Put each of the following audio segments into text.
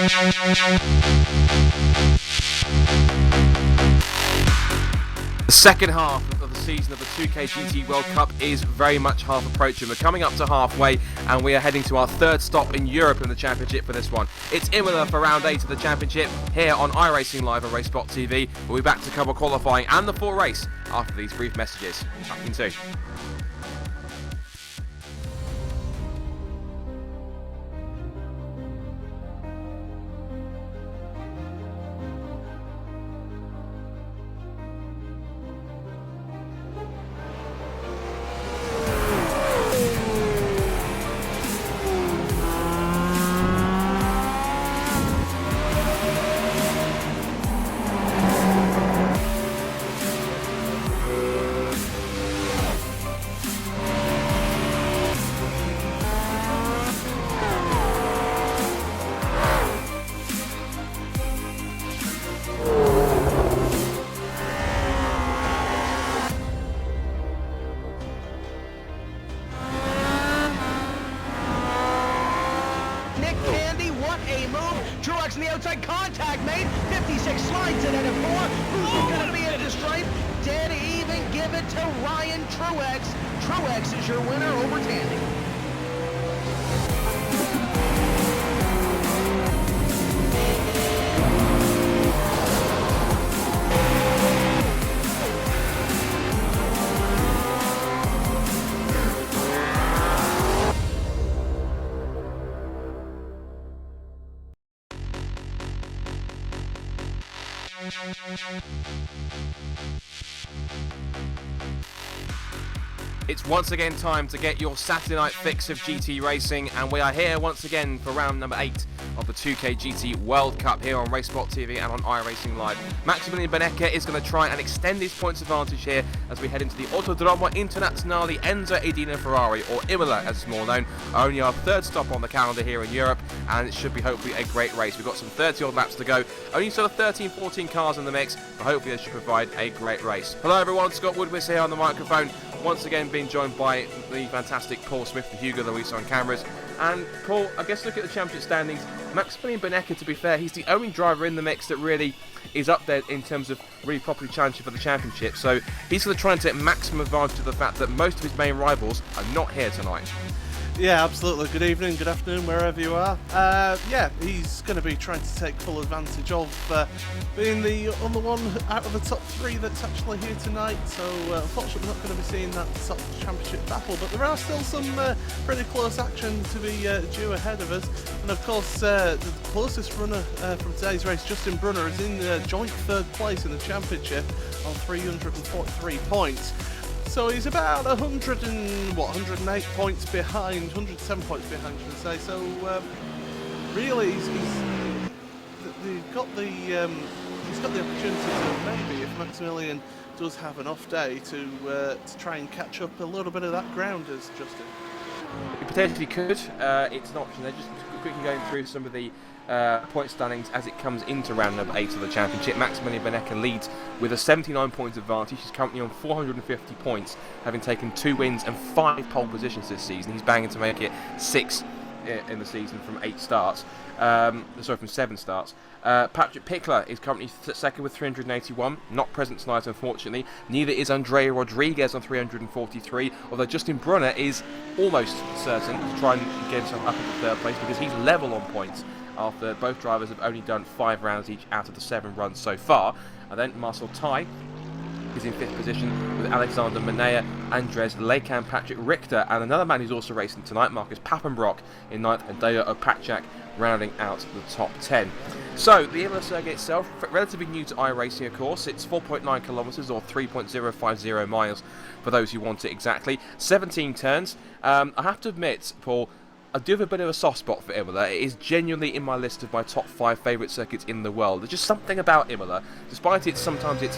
The second half of the season of the 2K GT World Cup is very much half approaching. We're coming up to halfway and we are heading to our third stop in Europe in the championship for this one. It's Imola for round 8 of the championship here on iRacing Live on RaceSpot TV. We'll be back to cover qualifying and the full race after these brief messages. Back in soon. Truex in the outside, contact made, 56 slides it at a 4, who's going to be at the stripe? Dead even, give it to Ryan Truex. Truex is your winner over Tandy. It's once again time to get your Saturday night fix of GT racing, and we are here once again for round number 8 of the 2K GT World Cup here on RaceSpot TV and on iRacing Live. Maximilian Benecker is going to try and extend his points advantage here as we head into the Autodromo Internazionale Enzo Edina Ferrari, or Imola as it's more known. Only our third stop on the calendar here in Europe, and it should be hopefully a great race. We've got some 30-odd laps to go, only sort of 13-14 cars in the mix, but hopefully they should provide a great race. Hello everyone, Scott Woodward here on the microphone. Once again being joined by the fantastic Paul Smith and Hugo Luis on cameras. And Paul, I guess look at the championship standings. Maximilian Benecker, to be fair, he's the only driver in the mix that really is up there in terms of really properly challenging for the championship. So he's going to try and take maximum advantage of the fact that most of his main rivals are not here tonight. Yeah, absolutely. Good evening, good afternoon, wherever you are. Yeah, he's going to be trying to take full advantage of being the only one out of the top 3 that's actually here tonight. So unfortunately, we're not going to be seeing that top championship battle, but there are still some pretty close action to be due ahead of us. And of course, the closest runner from today's race, Justin Brunner, is in joint 3rd place in the championship on 343 points. So he's about 108 points behind, 107 points behind, should I say. So really, he's got the opportunity to maybe, if Maximilian does have an off day, to try and catch up a little bit of that ground as Justin. He potentially could. It's an option. They're just quickly going through some of the point standings as it comes into round number 8 of the championship. Maximilian Benecker leads with a 79 points advantage. He's currently on 450 points, having taken 2 wins and 5 pole positions this season. He's banging to make it 6 in the season from 8 starts. From 7 starts. Patrick Pickler is currently second with 381, not present tonight unfortunately. Neither is Andrea Rodriguez on 343, although Justin Brunner is almost certain to try and get himself up into 3rd place because he's level on points after both drivers have only done 5 rounds each out of the 7 runs so far. And then Marcel Tai is in 5th position with Alexander Menea, Andres Lekan, Patrick Richter, and another man who's also racing tonight, Marcus Pappenbrock, in 9th, and Deo Opachak rounding out the top 10. So, the Imola circuit itself, relatively new to iRacing of course. It's 4.9 kilometres or 3.050 miles for those who want it exactly. 17 turns. I have to admit, Paul, I do have a bit of a soft spot for Imola. It is genuinely in my list of my top 5 favourite circuits in the world. There's just something about Imola, despite sometimes it's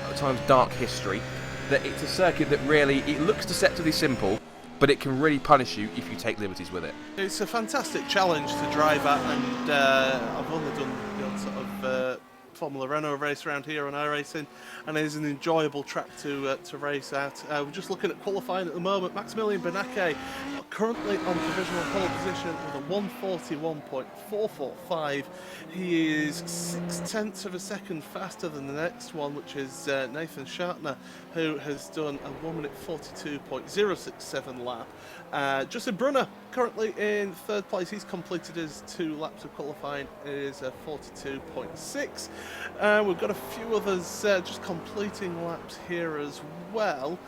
at times dark history, that it's a circuit that really, it looks deceptively simple, but it can really punish you if you take liberties with it. It's a fantastic challenge to drive at, and I've only done sort of Formula Renault race around here on iRacing, and it is an enjoyable track to race at. We're just looking at qualifying at the moment. Maximilian Benake currently on provisional pole position with a 141.445. He is 0.6 of a second faster than the next one, which is Nathan Schartner, who has done a 1 minute 42.067 lap. Justin Brunner currently in third place. He's completed his 2 laps of qualifying. It is a 42.6. We've got a few others just completing laps here as well.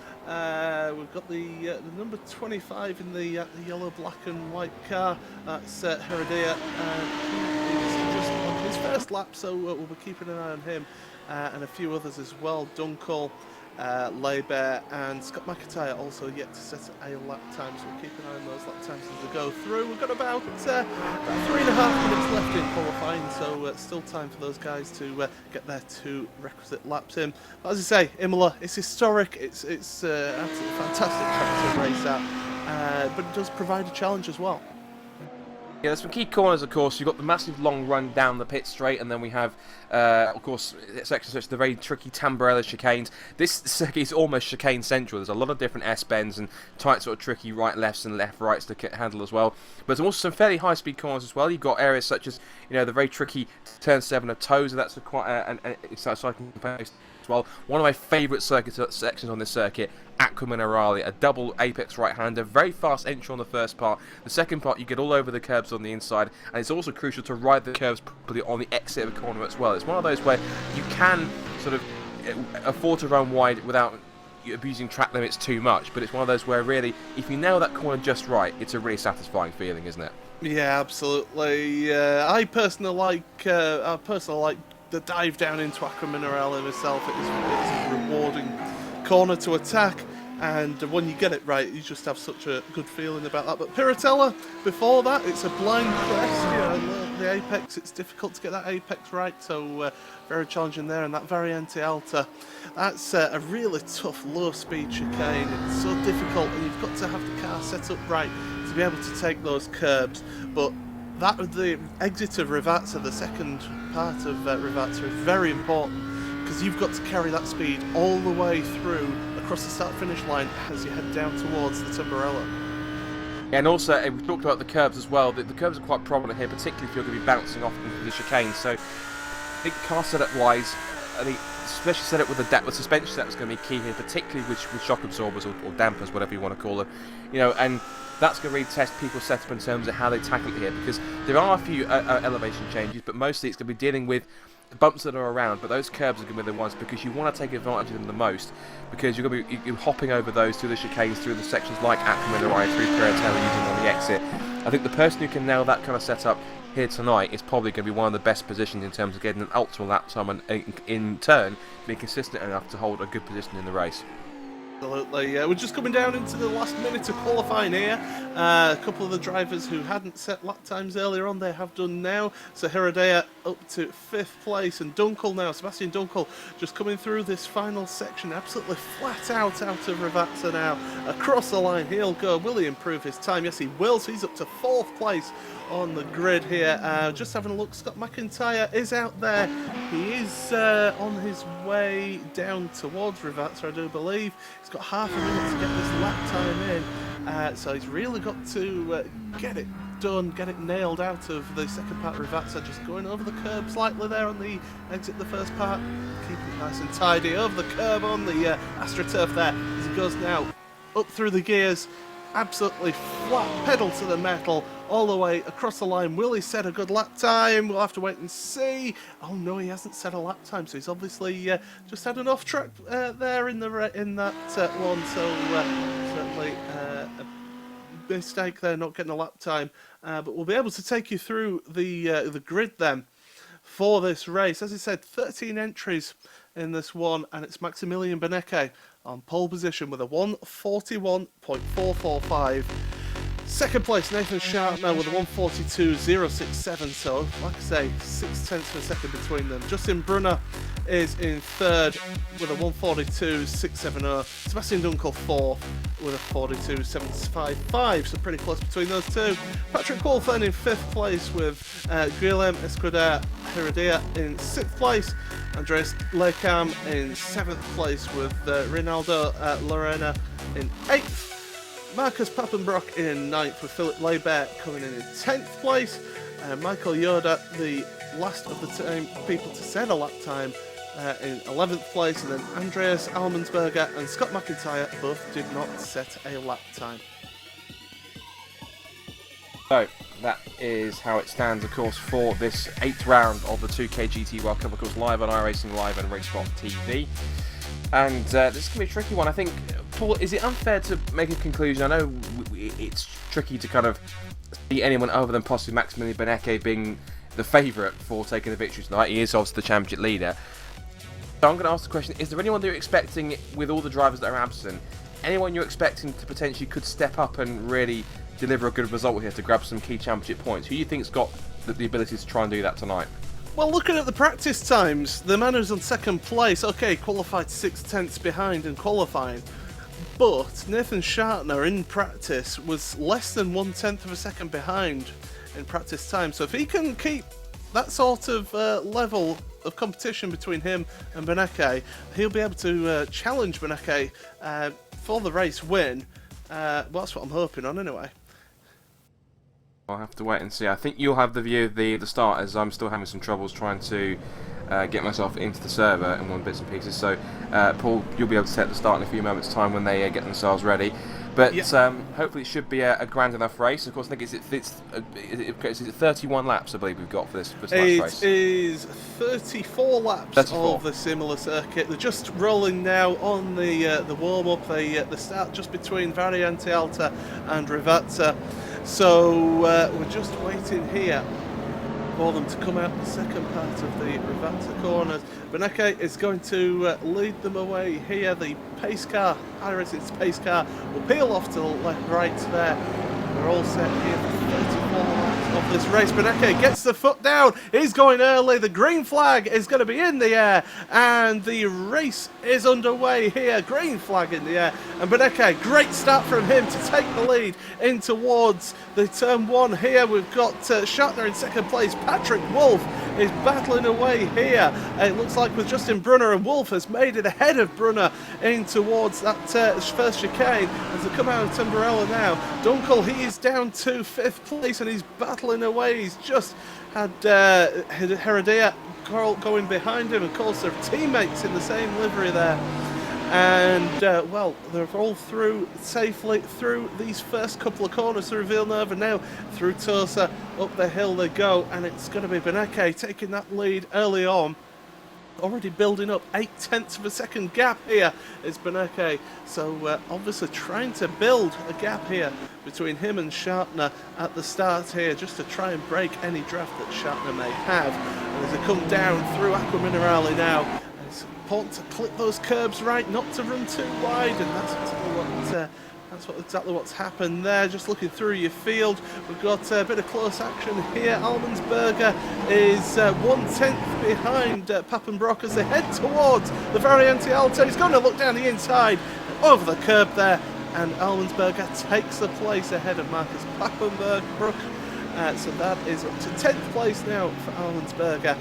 We've got the number 25 in the yellow, black and white car. That's Heredia. He's just on his first lap, so we'll be keeping an eye on him. And a few others as well. Dunkel, Leiber and Scott McIntyre also yet to set a lap time, so we'll keep an eye on those lap times as we go through. We've got about 3.5 minutes left in qualifying, so still time for those guys to get their 2 requisite laps in. But as I say, Imola, it's historic, it's absolutely fantastic track to race at, but it does provide a challenge as well. Yeah, there's some key corners, of course. You've got the massive long run down the pit straight, and then we have, of course, sections such as the very tricky Tamburello chicanes. This circuit is almost chicane central. There's a lot of different S-bends and tight sort of tricky right-lefts and left-rights to handle as well. But there's also some fairly high-speed corners as well. You've got areas such as, the very tricky turn 7 of Toes. That's quite an cycling post as well. One of my favourite sections on this circuit, Aqua Minerale, a double apex right-hander, very fast entry on the first part. The second part, you get all over the curbs on the inside, and it's also crucial to ride the curves properly on the exit of a corner as well. It's one of those where you can sort of afford to run wide without abusing track limits too much, but it's one of those where really, if you nail that corner just right, it's a really satisfying feeling, isn't it? Yeah, absolutely. I personally like the dive down into Aqua Minerale in itself. It's a rewarding corner to attack, and when you get it right, you just have such a good feeling about that. But Piratella, before that, it's a blind crest. The apex, it's difficult to get that apex right, so very challenging there. And that Variante Alta, that's a really tough low-speed chicane. It's so difficult, and you've got to have the car set up right to be able to take those curbs. But the exit of Rivazza, the second part of Rivazza, is very important, because you've got to carry that speed all the way through across the start-finish line as you head down towards the Tamburello. Yeah, and also, we talked about the curbs as well. The curbs are quite prominent here, particularly if you're going to be bouncing off into the chicane. So, I think car setup-wise, I think especially set up with the suspension setup is going to be key here, particularly with shock absorbers or dampers, whatever you want to call them. And that's going to really test people's setup in terms of how they tackle it here, because there are a few elevation changes, but mostly it's going to be dealing with bumps that are around, but those curbs are going to be the ones, because you want to take advantage of them the most, because you're going to be hopping over those through the chicanes, through the sections like Aqua Minerale, through Piratella using on the exit. I think the person who can nail that kind of setup here tonight is probably going to be one of the best positions in terms of getting an ultimate lap time and in turn being consistent enough to hold a good position in the race. Absolutely. We're just coming down into the last minute of qualifying here. A couple of the drivers who hadn't set lap times earlier on, they have done now. So Heredia up to 5th place, and Dunkel now, Sebastian Dunkel, just coming through this final section, absolutely flat out of Rivazza now. Across the line, he'll go. Will he improve his time? Yes, he will. So he's up to 4th place on the grid here. Just having a look, Scott McIntyre is out there. He is on his way down towards Rivazza, I do believe. He's got half a minute to get this lap time in, so he's really got to get it done, get it nailed out of the second part of Rivazza. Just going over the curb slightly there on the exit the first part, keeping it nice and tidy over the curb on the AstroTurf there as he goes now up through the gears. Absolutely flat pedal to the metal all the way across the line. Will he set a good lap time? We'll have to wait and see. Oh no, he hasn't set a lap time, so he's obviously just had an off track there in that one. So certainly a mistake there, not getting a lap time. But we'll be able to take you through the grid then for this race. As I said, 13 entries in this one, and it's Maximilian Beneke on pole position with a 141.445. Second place, Nathan Schartner with a 142.067. So, like I say, 0.6 of a second between them. Justin Brunner is in third with a 142.670. Sebastian Dunkel fourth with a 42.755. So pretty close between those two. Patrick Wolf then in fifth place with Guillaume Escudero Heredia in 6th place, Andreas Lecam in 7th place with Rinaldo Lorena in 8th, Marcus Pappenbrock in 9th with Philip Leibert coming in 10th place, Michael Yoda, the last of the people to set a lap time, in 11th place, and then Andreas Almensberger and Scott McIntyre both did not set a lap time. So that is how it stands, of course, for this 8th round of the 2K GT World Cup, of course, live on iRacing Live and RaceSpot TV. And this is going to be a tricky one. I think, Paul, is it unfair to make a conclusion? I know it's tricky to kind of see anyone other than possibly Maximilian Benecke being the favourite for taking the victory tonight. He is obviously the championship leader. So I'm going to ask the question, is there anyone that you're expecting, with all the drivers that are absent, anyone you're expecting to potentially could step up and really deliver a good result here to grab some key championship points? Who do you think's got the ability to try and do that tonight? Well, looking at the practice times, the man who's on 2nd place, okay, qualified 6/10 behind in qualifying, but Nathan Shartner in practice was less than 1/10 of a second behind in practice time. So if he can keep that sort of level of competition between him and Benecke, he'll be able to challenge Benecke for the race win. Well, that's what I'm hoping on anyway. I'll have to wait and see. I think you'll have the view of the start, as I'm still having some troubles trying to get myself into the server in one bits and pieces. So, Paul, you'll be able to set the start in a few moments' time when they get themselves ready. But hopefully it should be a grand enough race. Of course, I think it's 31 laps, I believe, we've got for this race. It is 34 laps of the similar circuit. They're just rolling now on the warm-up. They start just between Variante Alta and Rivazza. So we're just waiting here for them to come out the second part of the Rivazza corners. Benecke is going to lead them away here. The pace car, iRacing's pace car, will peel off to the left, right there. We're all set here for 34 laps of this race. Benecke gets the foot down. He's going early. The green flag is going to be in the air, and the race is underway here. Green flag in the air, and Benecke, great start from him to take the lead in towards the turn 1 here. We've got Shartner in 2nd place. Patrick Wolf is battling away here. It looks like with Justin Brunner, and Wolf has made it ahead of Brunner in towards that first chicane as they come out of Timberella now. Dunkel, he is down to 5th place and he's battling away. He's just had Heredia going behind him. Of course, they're teammates in the same livery there. And, well, they're all through safely through these first couple of corners through Villeneuve, and now through Tosa. Up the hill they go, and it's going to be Benecke taking that lead early on. Already building up 8/10 of a second gap here is Benecke. So obviously trying to build a gap here between him and Shartner at the start here, just to try and break any draft that Shartner may have. And as they come down through Aqua Minerale now, it's important to clip those curbs right, not to run too wide, and that's exactly what's happened there. Just looking through your field, we've got a bit of close action here. Almensberger is 1/10 behind Pappenbrock as they head towards the Variante Alta. He's going to look down the inside, over the curb there, and Almensberger takes the place ahead of Marcus Pappenbrock. So that is up to 10th place now for Almensberger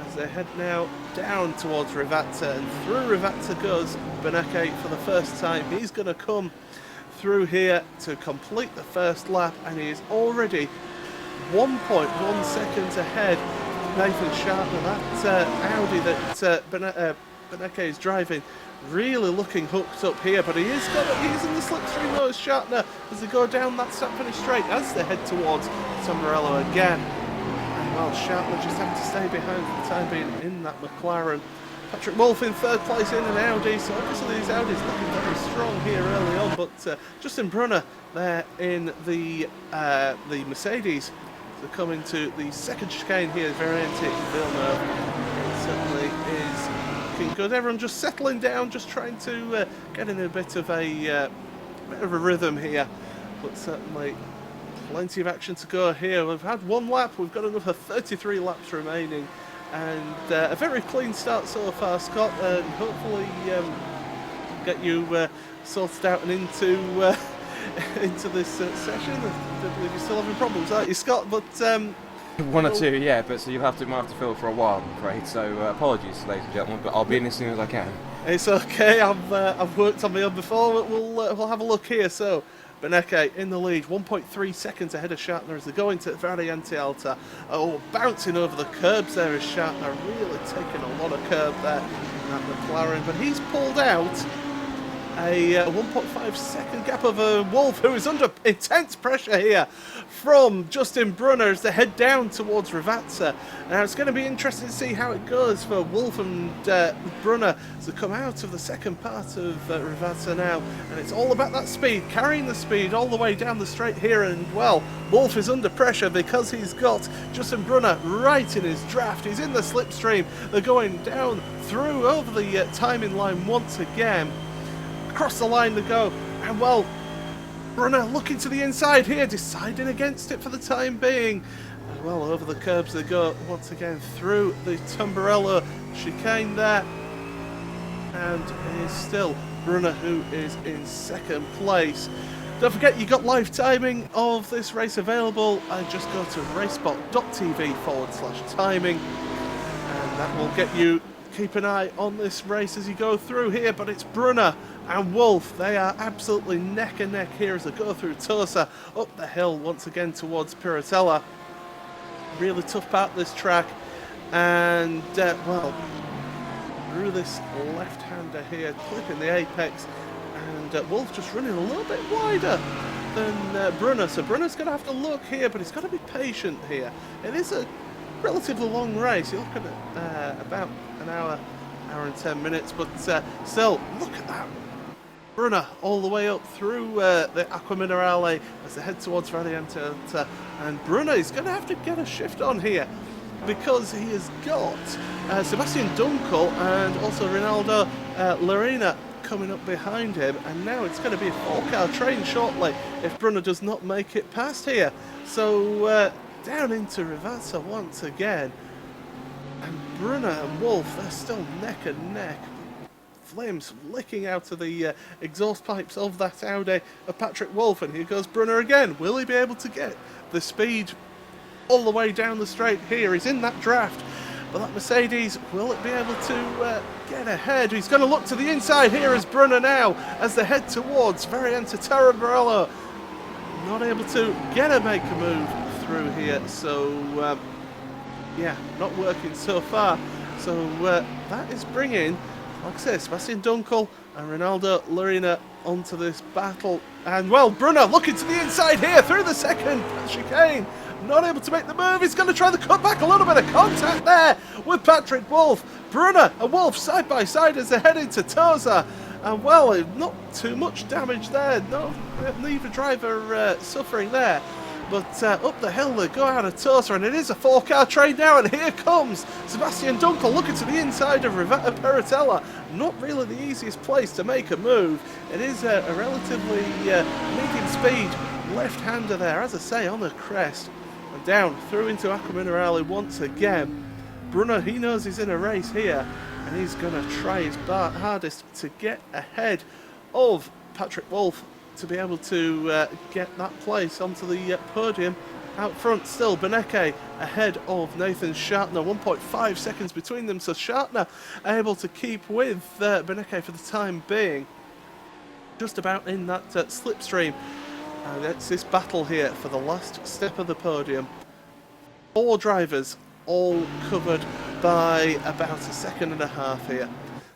as they head now down towards Rivazza, and through Rivazza goes Benecke for the first time. He's going to come through here to complete the first lap, and he is already 1.1 seconds ahead of Nathan Shartner. That Audi that Benecke is driving, really looking hooked up here, but he's in the slipstream though as Shartner as they go down that start-finish straight as they head towards Tamburello again. And well, Shartner just having to stay behind for the time being in that McLaren. Patrick Wolf in 3rd place in an Audi, so obviously these Audis looking very strong here early on, but Justin Brunner there in the Mercedes. So coming to the second chicane here, Variante Villeneuve. It certainly is looking good. Everyone just settling down, just trying to get in a bit of a rhythm here, but certainly plenty of action to go here. We've had one lap, we've got another 33 laps remaining. And a very clean start so far, Scott, and hopefully get you sorted out and into this session. I don't believe you're still having problems, aren't you, Scott? But One or two, yeah, but so might have to fill for a while, I'm afraid. So apologies, ladies and gentlemen, but I'll be in as soon as I can. It's okay. I've worked on my own before. But we'll have a look here. So Beneke in the lead, 1.3 seconds ahead of Shatner as they go into Variante Alta. Oh, bouncing over the curbs there is Shatner, really taking a lot of curb there in that McLaren, but he's pulled out a 1.5 second gap over Wolf, who is under intense pressure here from Justin Brunner as they head down towards Ravazza. Now it's going to be interesting to see how it goes for Wolf and Brunner as they come out of the second part of Ravazza now, and it's all about that speed, carrying the speed all the way down the straight here. And well, Wolf is under pressure because he's got Justin Brunner right in his draft. He's in the slipstream. They're going down through over the timing line once again. Across the line to go, and well, Brunner looking to the inside here, deciding against it for the time being. And well, over the curbs they go once again through the Tumbarello chicane there, and it is still Brunner who is in second place. Don't forget, you got live timing of this race available. Just go to racebot.tv/timing, and that will get you. Keep an eye on this race as you go through here, but it's Brunner and Wolf. They are absolutely neck and neck here as they go through Tosa, up the hill once again towards Piratella. Really tough part of this track, and well, through this left-hander here, clipping the apex, and Wolf just running a little bit wider than Brunner, so Brunner's going to have to look here, but he's got to be patient here. It is a relatively long race. You're looking at about an hour and 10 minutes, but still, look at that. Brunner all the way up through the Aqua Minerale as they head towards Variante, and Brunner is going to have to get a shift on here because he has got Sebastian Dunkel and also Rinaldo Larina coming up behind him, and now it's going to be a 4-car train shortly if Brunner does not make it past here. So down into Ravazza once again, and Brunner and Wolf, they're still neck and neck. Flames licking out of the exhaust pipes of that Audi of Patrick Wolf, and here goes Brunner again. Will he be able to get the speed all the way down the straight here? He's in that draft, but that Mercedes, will it be able to get ahead? He's going to look to the inside here as Brunner now, as they head towards Variante Tarabarello. Not able to make a move through here, so yeah, not working so far. So that is bringing, like I said, Sebastian Dunkel and Ronaldo Larina onto this battle. And well, Brunner looking to the inside here through the second chicane. Not able to make the move. He's going to try the cutback. A little bit of contact there with Patrick Wolf. Brunner and Wolf side by side as they head into Tosa. And well, not too much damage there. No, neither driver suffering there. But up the hill they go out of Tosa, and it is a 4-car train now, and here comes Sebastian Dunkel looking to the inside of Rivetta Piratella. Not really the easiest place to make a move. It is a relatively medium speed left-hander there, as I say, on the crest. And down through into Aqua Minerale once again. Brunner, he knows he's in a race here, and he's going to try his hardest to get ahead of Patrick Wolf to be able to get that place onto the podium. Out front still, Beneke ahead of Nathan Shartner, 1.5 seconds between them, so Shartner able to keep with Beneke for the time being. Just about in that slipstream. And it's this battle here for the last step of the podium. 4 drivers, all covered by about a second and a half here.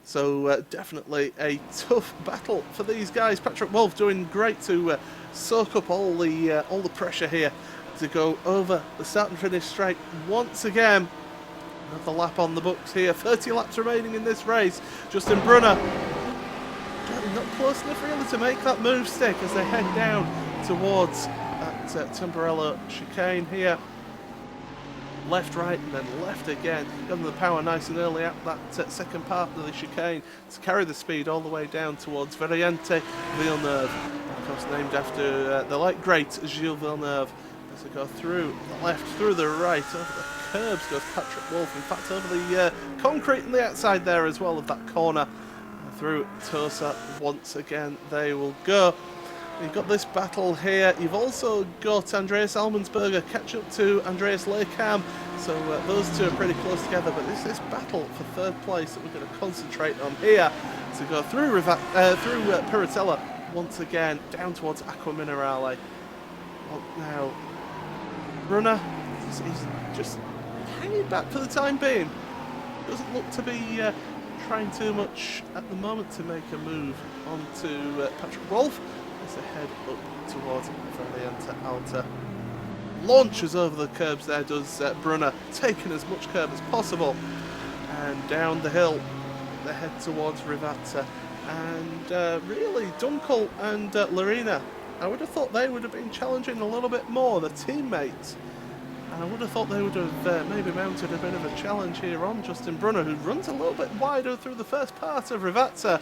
So definitely a tough battle for these guys. Patrick Wolf doing great to soak up all the pressure here to go over the start and finish straight once again. Another lap on the books here. 30 laps remaining in this race. Justin Brunner not close enough really to make that move stick as they head down towards that Tumbarello chicane here. Left, right, and then left again. Got them the power nice and early at that second part of the chicane to carry the speed all the way down towards Variante Villeneuve. Of course, named after the late great Gilles Villeneuve. As they go through the left, through the right, over the curbs goes Patrick Wolf. In fact, over the concrete on the outside there as well of that corner. Through Tosa once again they will go. You've got this battle here. You've also got Andreas Almensberger catch up to Andreas Lekam. So those two are pretty close together. But it's this battle for third place that we're going to concentrate on here. To go through Piratella once again down towards Aqua Minerale. Well, now Brunner, he's just hanging back for the time being. Doesn't look to be trying too much at the moment to make a move onto Patrick Wolf as they head up towards Variante Alta. Launches over the curbs there, does Brunner, taking as much curb as possible. And down the hill, they head towards Rivata. And really, Dunkel and Lorena, I would have thought they would have been challenging a little bit more, the teammates. And I would have thought they would have maybe mounted a bit of a challenge here on Justin Brunner, who runs a little bit wider through the first part of Rivata.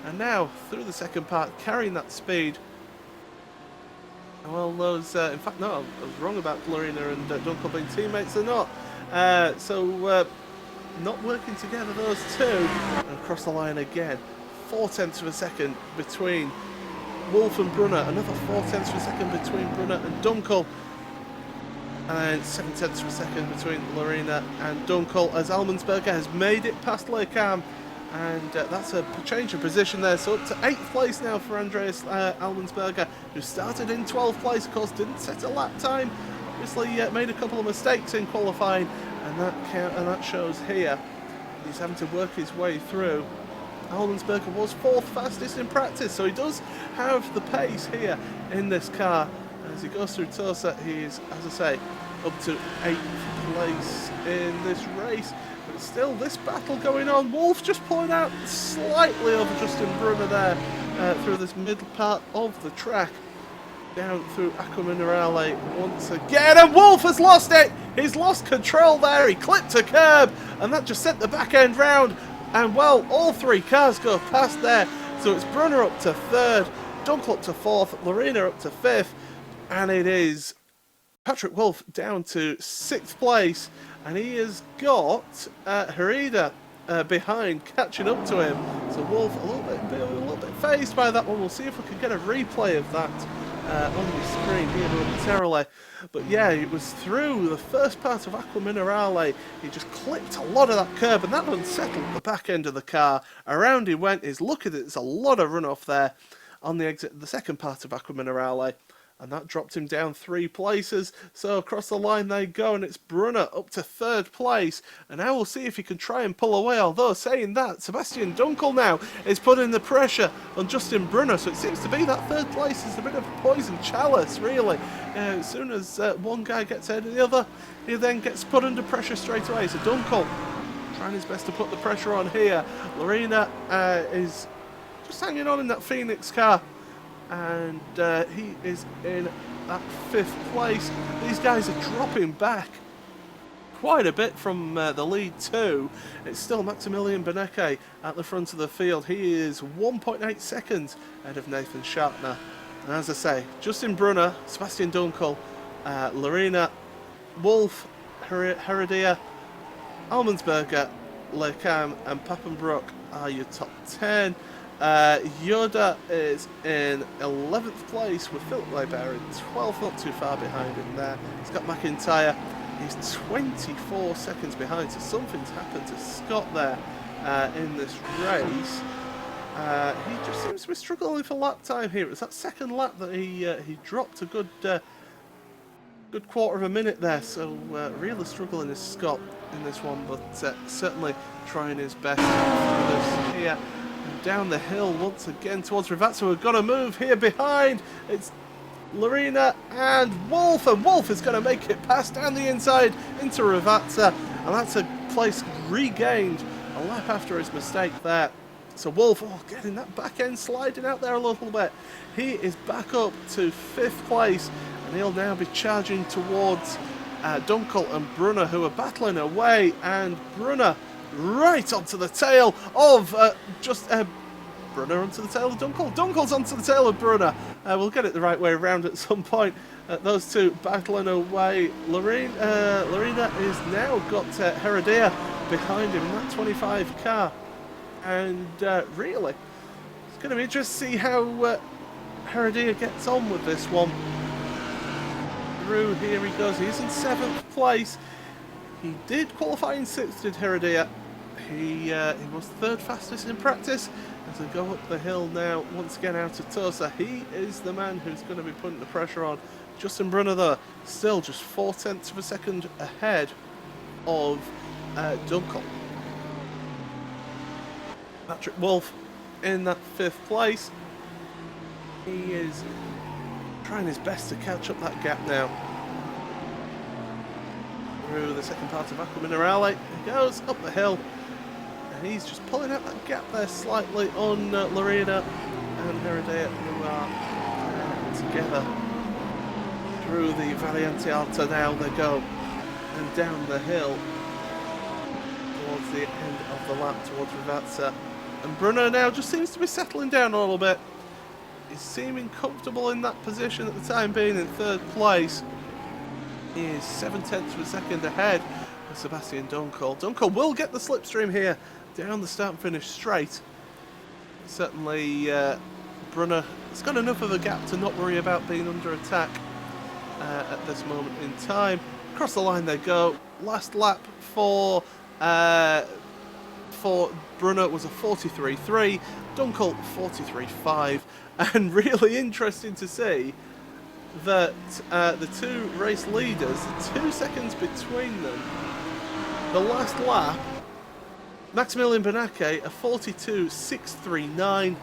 And now, through the second part, carrying that speed. Well, those, in fact, no, I was wrong about Lorena and Dunkel being teammates, they're not. Not working together, those two. And across the line again. 0.4 of a second between Wolf and Brunner. Another 0.4 of a second between Brunner and Dunkel. And 0.7 of a second between Lorena and Dunkel as Almensberger has made it past Lekam. And that's a change of position there. So up to 8th place now for Andreas Almensberger, who started in 12th place, of course, didn't set a lap time. Obviously made a couple of mistakes in qualifying, and that shows here. He's having to work his way through. Almensberger was 4th fastest in practice, so he does have the pace here in this car. As he goes through Tosa, he is, as I say, up to 8th place in this race. But still, this battle going on. Wolf just pulling out slightly over Justin Brunner there through this middle part of the track. Down through Aqua Minerale once again, and Wolf has lost it! He's lost control there, he clipped a curb, and that just sent the back end round. And well, all three cars go past there. So it's Brunner up to 3rd, Dunkel up to 4th, Lorena up to 5th, and it is Patrick Wolf down to 6th place, and he has got Herida behind, catching up to him. So Wolf a little bit phased by that one. We'll see if we can get a replay of that on the screen here momentarily. But yeah, it was through the first part of Aqua Minerale. He just clipped a lot of that curb, and that unsettled the back end of the car. Around he went. He's look at it, there's a lot of runoff there on the exit, the second part of Aqua Minerale. And that dropped him down 3 places. So across the line they go, and it's Brunner up to 3rd place. And now we'll see if he can try and pull away. Although, saying that, Sebastian Dunkel now is putting the pressure on Justin Brunner. So it seems to be that 3rd place is a bit of a poison chalice, really. As soon as one guy gets ahead of the other, he then gets put under pressure straight away. So Dunkel trying his best to put the pressure on here. Lorena is just hanging on in that Phoenix car. And he is in that 5th place. These guys are dropping back quite a bit from the lead too. It's still Maximilian Benecke at the front of the field. He is 1.8 seconds ahead of Nathan Sharpner. And as I say, Justin Brunner, Sebastian Dunkel, Lorena, Wolf, Heredia, Almensberger, Lekam and Papenbroek are your top 10. Yoda is in 11th place with Philip Leibert in 12th, not too far behind him there. He's got McIntyre, he's 24 seconds behind, so something's happened to Scott there in this race. He just seems to be struggling for lap time here. It was that second lap that he dropped a good quarter of a minute there, so really struggling is Scott in this one, but certainly trying his best for this here. Down the hill once again towards Rivazza. We've got a move here behind. It's Lorena and Wolf is going to make it past down the inside into Rivazza, and that's a place regained a lap after his mistake there. So Wolf, getting that back end sliding out there a little bit. He is back up to 5th place, and he'll now be charging towards Dunkel and Brunner, who are battling away, and Brunner right onto the tail of Brunner onto the tail of Dunkel. Dunkel's onto the tail of Brunner. We'll get it the right way around at some point. Those two battling away. Lorena is now got Heredia behind him in that 25 car. And really, it's going to be interesting to see how Heredia gets on with this one. Through, here he goes. He's in 7th place. He did qualify in 6th, did Heredia. He was 3rd fastest in practice. As we go up the hill now, once again out of Tosa, he is the man who's going to be putting the pressure on. Justin Brunner, though, still just 0.4 of a second ahead of Dunkel. Patrick Wolf in that 5th place. He is trying his best to catch up that gap now. Through the second part of Aqua Minerale, he goes up the hill. And he's just pulling out that gap there slightly on Lorena and Heredia, who are together through the Valiante Alta. Now they go and down the hill towards the end of the lap towards Rivatsa. And Bruno now just seems to be settling down a little bit. He's seeming comfortable in that position at the time being in 3rd place. He is 0.7 of a second ahead of Sebastian Dunkel. Dunkel will get the slipstream here down the start and finish straight. Certainly Brunner has got enough of a gap to not worry about being under attack at this moment in time. Across the line they go. Last lap for Brunner was a 43.3, Dunkel 43.5, and really interesting to see that the two race leaders, 2 seconds between them, the last lap, Maximilian Benake a 42.639,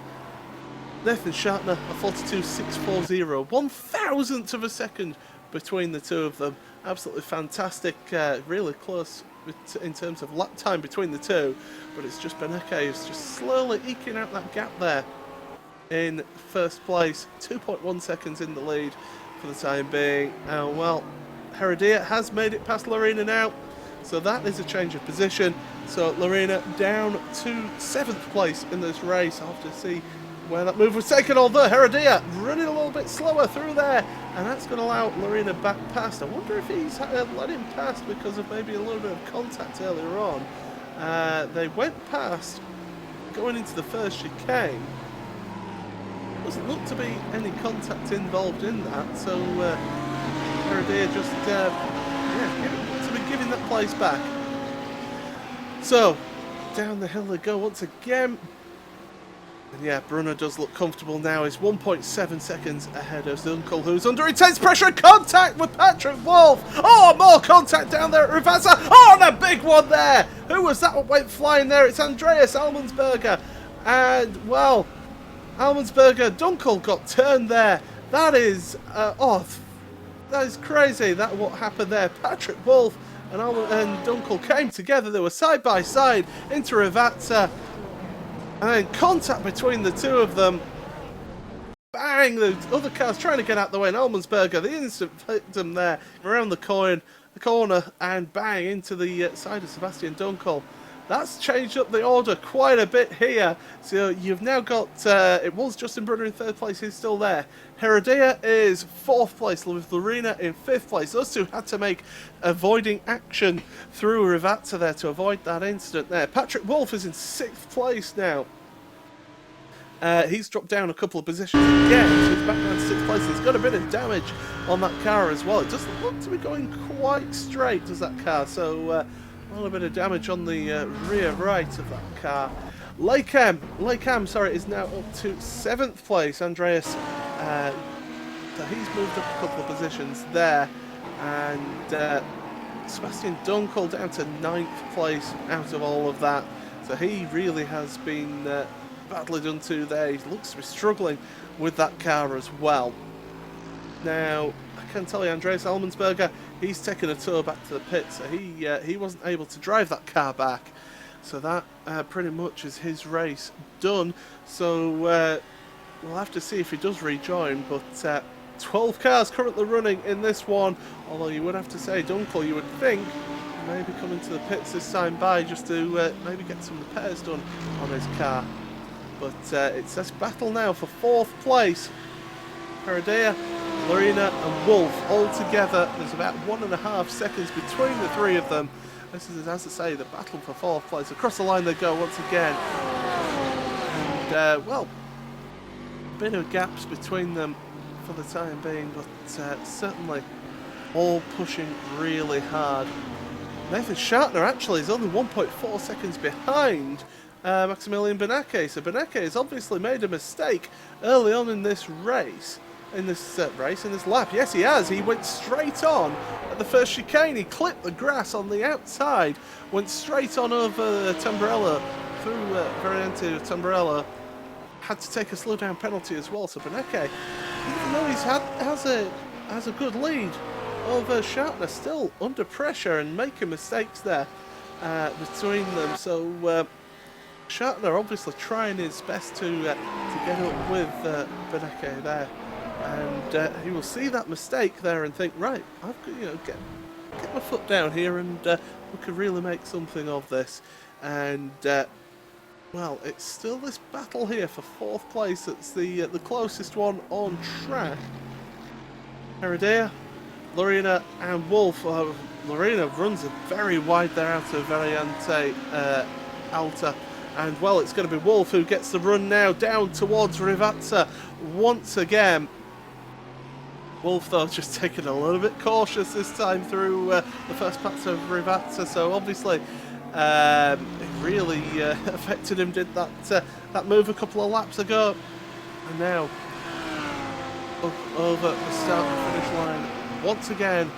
Nathan Shatner a 42.640, 1,000th of a second between the two of them. Absolutely fantastic, really close in terms of lap time between the two, but it's just Benake who's just slowly eking out that gap there in 1st place, 2.1 seconds in the lead for the time being. Well, Heredia has made it past Lorena now, so that is a change of position. So Lorena down to 7th place in this race. I'll have to see where that move was taken, although Heredia running a little bit slower through there, and that's going to allow Lorena back past. I wonder if he's let him past because of maybe a little bit of contact earlier on. They went past going into the first chicane. Doesn't look to be any contact involved in that, so Heredia just to be giving that place back. So down the hill they go once again. And yeah, Brunner does look comfortable now. He's 1.7 seconds ahead of Dunkel, who's under intense pressure. Contact with Patrick Wolf. Oh, more contact down there at Rivasa. Oh, and a big one there. Who was that one went flying there? It's Andreas Almensberger. And, well, Almensberger, Dunkel got turned there. That is, that is crazy. That what happened there. Patrick Wolf and Dunkel came together. They were side by side into Rivasa. And then contact between the two of them. Bang! The other car's trying to get out the way. And Almensberger, the instant victim there, around the corner, and bang into the side of Sebastian Dunkel. That's changed up the order quite a bit here. So you've now got, it was Justin Brunner in 3rd place, he's still there. Heredia is 4th place, with Lorena in 5th place. Those two had to make avoiding action through Rivazza there to avoid that incident there. Patrick Wolf is in 6th place now. He's dropped down a couple of positions again, so he's back down to 6th place. He's got a bit of damage on that car as well. It doesn't look to be going quite straight, does that car? So, a little bit of damage on the rear right of that car. Lakeham, is now up to 7th place. Andreas, so he's moved up a couple of positions there. And Sebastian Dunkel down to 9th place out of all of that. So he really has been badly done to there. He looks to be struggling with that car as well. Now, I can tell you, Andreas Almensberger, he's taken a tour back to the pit, so he wasn't able to drive that car back. So that pretty much is his race done. So we'll have to see if he does rejoin, but 12 cars currently running in this one, although you would have to say Dunkel, you would think, maybe coming to the pits this time by just to maybe get some repairs done on his car. But it's this battle now for 4th place. Heredia, Lorena and Wolf all together. There's about 1.5 seconds between the three of them. This is, as I say, the battle for 4th place. Across the line they go once again. And, well, bit of gaps between them for the time being, but certainly all pushing really hard. Nathan Schartner actually is only 1.4 seconds behind Maximilian Benecke, so Benecke has obviously made a mistake early on in this race. In this lap. Yes, he has. He went straight on at the first chicane. He clipped the grass on the outside, went straight on over Tamburello, through Variante Tamburello. Had to take a slow down penalty as well. So Benecke, even though has a good lead over Schartner, still under pressure and making mistakes there between them. So Schartner obviously trying his best to get up with Benecke there. And he will see that mistake there and think, right, I've got, get my foot down here, and we could really make something of this. And well, it's still this battle here for 4th place. It's the closest one on track. Heredia, Lorena, and Wolf. Lorena runs very wide there out of Variante Alta. And well, it's going to be Wolf who gets the run now down towards Rivazza once again. Wolf, though, just taking a little bit cautious this time through the first pass of Rivazza, so obviously it really affected him, did that move a couple of laps ago. And now up over the start and finish line once again.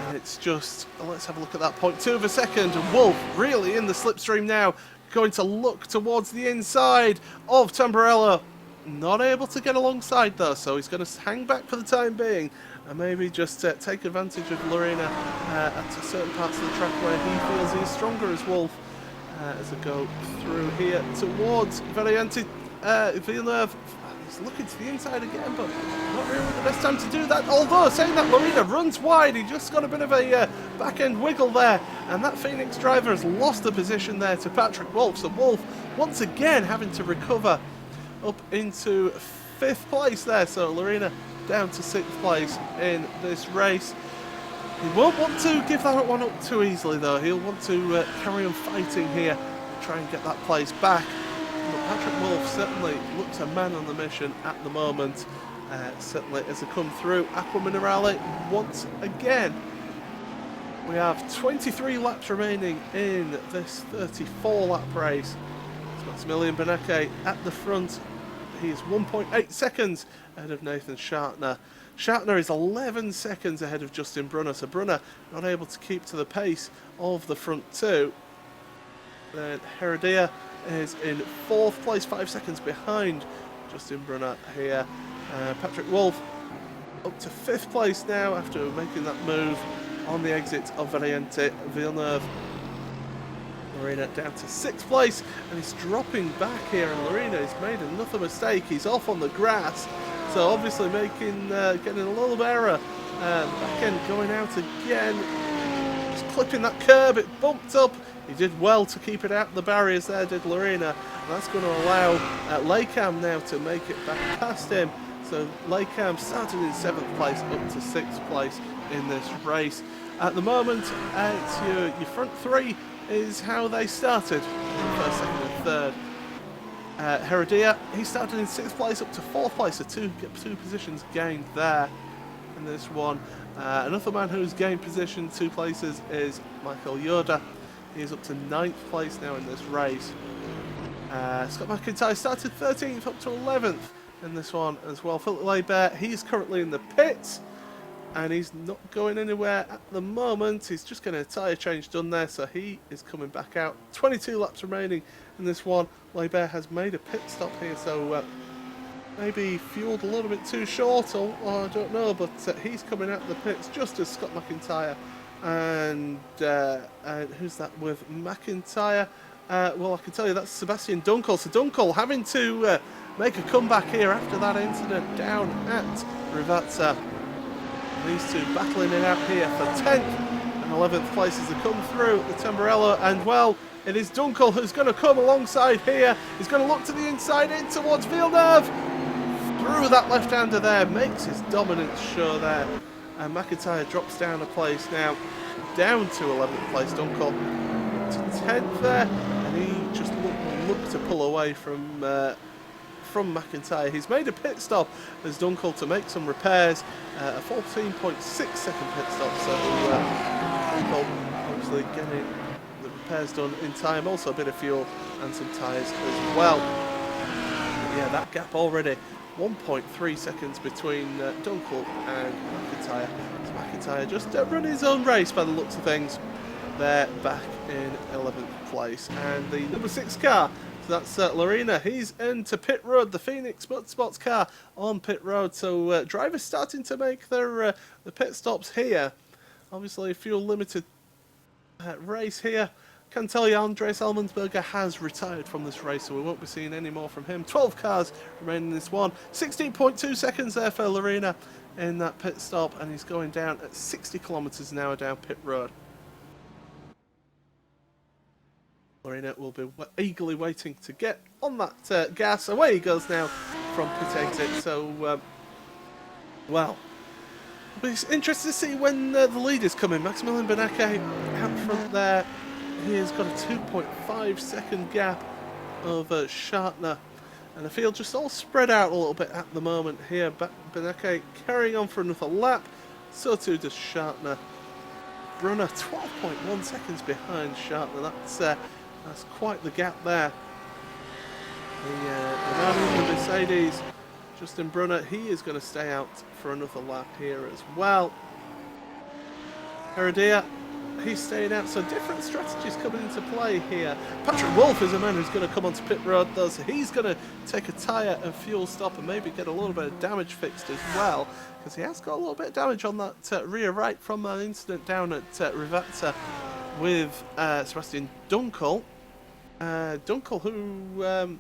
And it's just, let's have a look at that, 0.2 of a second. And Wolf really in the slipstream now, going to look towards the inside of Tamburello. Not able to get alongside though, so he's going to hang back for the time being and maybe just take advantage of Lorena at certain parts of the track where he feels he's stronger as Wolf as I go through here towards Variante Villeneuve. He's looking to the inside again, but not really the best time to do that. Although, saying that, Lorena runs wide. He just got a bit of a back-end wiggle there, and that Phoenix driver has lost the position there to Patrick Wolf. So Wolf, once again, having to recover up into 5th place there. So Lorena down to 6th place in this race. He won't want to give that one up too easily though. He'll want to carry on fighting here, try and get that place back. But Patrick Wolf certainly looks a man on the mission at the moment. Certainly as they come through Aqua Minerale once again. We have 23 laps remaining in this 34 lap race. Maximilian Benecke at the front. He is 1.8 seconds ahead of Nathan Schartner. Schartner is 11 seconds ahead of Justin Brunner. So Brunner not able to keep to the pace of the front two. Then Heredia is in 4th place, 5 seconds behind Justin Brunner here. Patrick Wolf up to 5th place now after making that move on the exit of Variante Villeneuve. Lorena down to 6th place, and he's dropping back here, and Lorena has made another mistake. He's off on the grass, so obviously getting a little bit error. Back end going out again, just clipping that curb, it bumped up. He did well to keep it out of the barriers there, did Lorena, and that's going to allow Laycam now to make it back past him. So Laycam started in 7th place up to 6th place in this race. At the moment, it's your front three is how they started, 1st, 2nd and 3rd. Heredia, he started in 6th place up to 4th place, so two positions gained there in this one. Another man who's gained position 2 places is Michael Yoda. He is up to 9th place now in this race. Scott McIntyre started 13th up to 11th in this one as well. Philip Laibert, he's currently in the pits, and he's not going anywhere at the moment. He's just getting a tyre change done there, so he is coming back out. 22 laps remaining in this one. Laibert has made a pit stop here, so maybe fueled a little bit too short, or I don't know, but he's coming out of the pits just as Scott McIntyre. And who's that with McIntyre? Well, I can tell you that's Sebastian Dunkel. So Dunkel having to make a comeback here after that incident down at Rivazza. These two battling it out here for 10th and 11th places to come through the Tamburello. And well, it is Dunkel who's going to come alongside here. He's going to look to the inside in towards Villeneuve. Through that left-hander there, makes his dominance show there. And McIntyre drops down a place now, down to 11th place. Dunkel to 10th there, and he just looked to pull away from from McIntyre. He's made a pit stop as Dunkel to make some repairs, a 14.6 second pit stop, so Dunkel obviously getting the repairs done in time, also a bit of fuel and some tyres as well. But yeah, that gap already 1.3 seconds between Dunkel and McIntyre. So McIntyre just run his own race by the looks of things. They're back in 11th place, and the number 6 car, so that's Lorena, he's into pit road, the Phoenix Motorsports car on pit road. So drivers starting to make their the pit stops here. Obviously fuel limited race here. Can tell you Andres Almensberger has retired from this race, so we won't be seeing any more from him. 12 cars remaining in this one. 16.2 seconds there for Lorena in that pit stop, and he's going down at 60 kilometers an hour down pit road. Lorena will be eagerly waiting to get on that gas. Away he goes now from pit exit. So, well, it's interesting to see when the leaders come in. Maximilian Benacke out front there. He has got a 2.5 second gap over Schartner. And the field just all spread out a little bit at the moment here. But Benacke carrying on for another lap. So too does Schartner. Brunner 12.1 seconds behind Schartner. That's quite the gap there. The man in the Mercedes, Justin Brunner, he is going to stay out for another lap here as well. Heredia, he's staying out, so different strategies coming into play here. Patrick Wolf is a man who's going to come onto pit road though, so he's going to take a tyre and fuel stop and maybe get a little bit of damage fixed as well, because he has got a little bit of damage on that rear right from an incident down at Rivazza with Sebastian Dunkel. Dunkel, who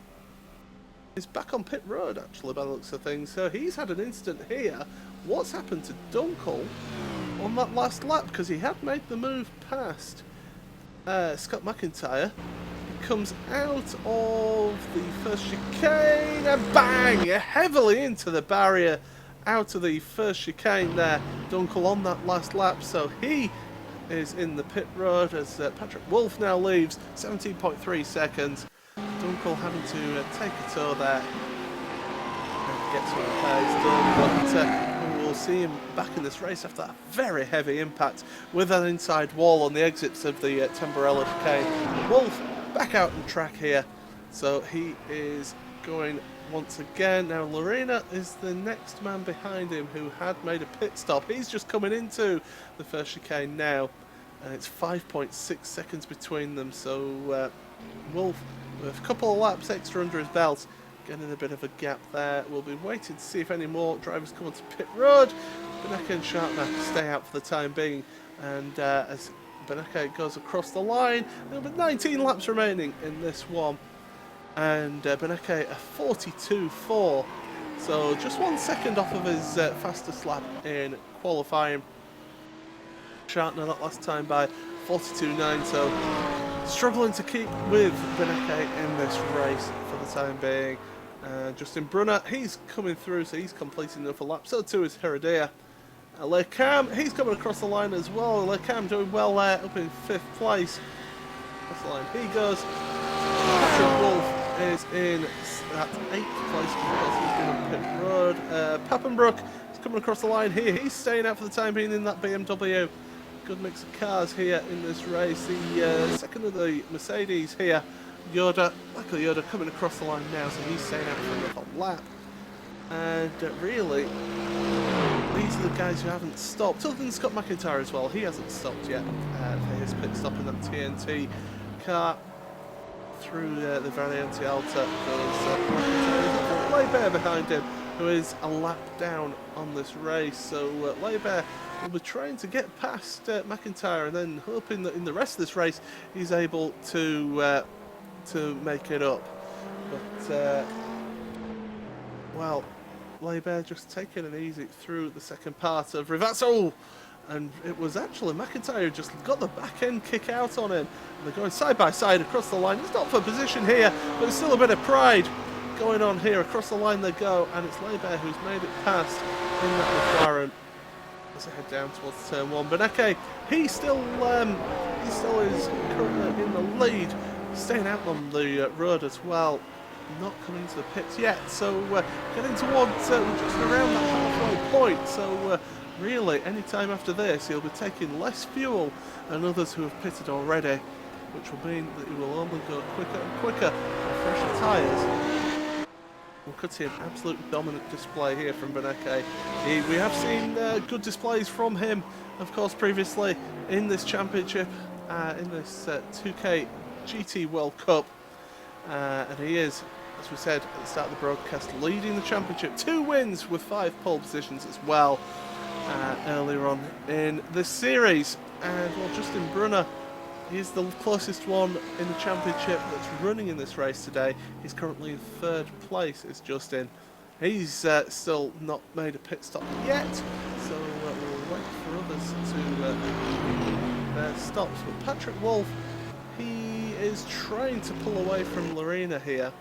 is back on pit road actually by the looks of things, so he's had an incident here. What's happened to Dunkel on that last lap? Because he had made the move past Scott McIntyre. He comes out of the first chicane and bang! Heavily into the barrier out of the first chicane there. Dunkel on that last lap, so he is in the pit road as Patrick Wolf now leaves. 17.3 seconds. Dunkel having to take a tour there and get some repairs done, but we'll see him back in this race after that very heavy impact with an inside wall on the exits of the Tamburello chicane. Wolf back out on track here, so he is going once again. Now Lorena is the next man behind him who had made a pit stop. He's just coming into the first chicane now, and it's 5.6 seconds between them, so Wolf with a couple of laps extra under his belt, getting a bit of a gap there. We'll be waiting to see if any more drivers come onto pit road. Benacke and Schartner stay out for the time being, and as Benacke goes across the line, there will be 19 laps remaining in this one, and Benacke a 42.4, so just 1 second off of his fastest lap in qualifying. Schartner that last time by 42.9, so struggling to keep with Benacke in this race for the time being. Justin Brunner, he's coming through, so he's completing another lap. So too is Heredia. Lecam, he's coming across the line as well. Lecam doing well there, up in 5th place. Across the line he goes. Patrick Wolf is in at 8th place because he's been on pit road. Pappenbrook is coming across the line here. He's staying out for the time being in that BMW. Good mix of cars here in this race. The second of the Mercedes here, Yoda, Michael Yoda coming across the line now, so he's staying out for another lap. And really, these are the guys who haven't stopped, other than Scott McIntyre as well. He hasn't stopped yet for his pit stop in that TNT car through the Variante Alta. There's Leibert behind him, who is a lap down on this race. So Leibert will be trying to get past McIntyre, and then hoping that in the rest of this race he's able to make it up. But well, Leibert just taking it easy through the second part of Rivazza, and it was actually McIntyre who just got the back end kick out on him. And they're going side by side across the line. It's not for position here, but there's still a bit of pride going on here. Across the line they go, and it's Leibert who's made it past in that McLaren as they head down towards turn 1. Benacke, he still is currently in the lead, staying out on the road as well. not coming into the pits yet. So getting towards just around that halfway point. So really, any time after this, he'll be taking less fuel than others who have pitted already, which will mean that he will only go quicker and quicker with fresher tyres. We could see an absolute dominant display here from Beneke. We have seen good displays from him, of course, previously in this championship, in this 2K GT World Cup. And he is, as we said at the start of the broadcast, leading the championship. 2 wins with 5 pole positions as well earlier on in this series. And well, Justin Brunner, he's the closest one in the championship that's running in this race today. He's currently in 3rd place, is Justin. He's still not made a pit stop yet, so we'll wait for others to make their stops. But Patrick Wolf, he is trying to pull away from Lorena here,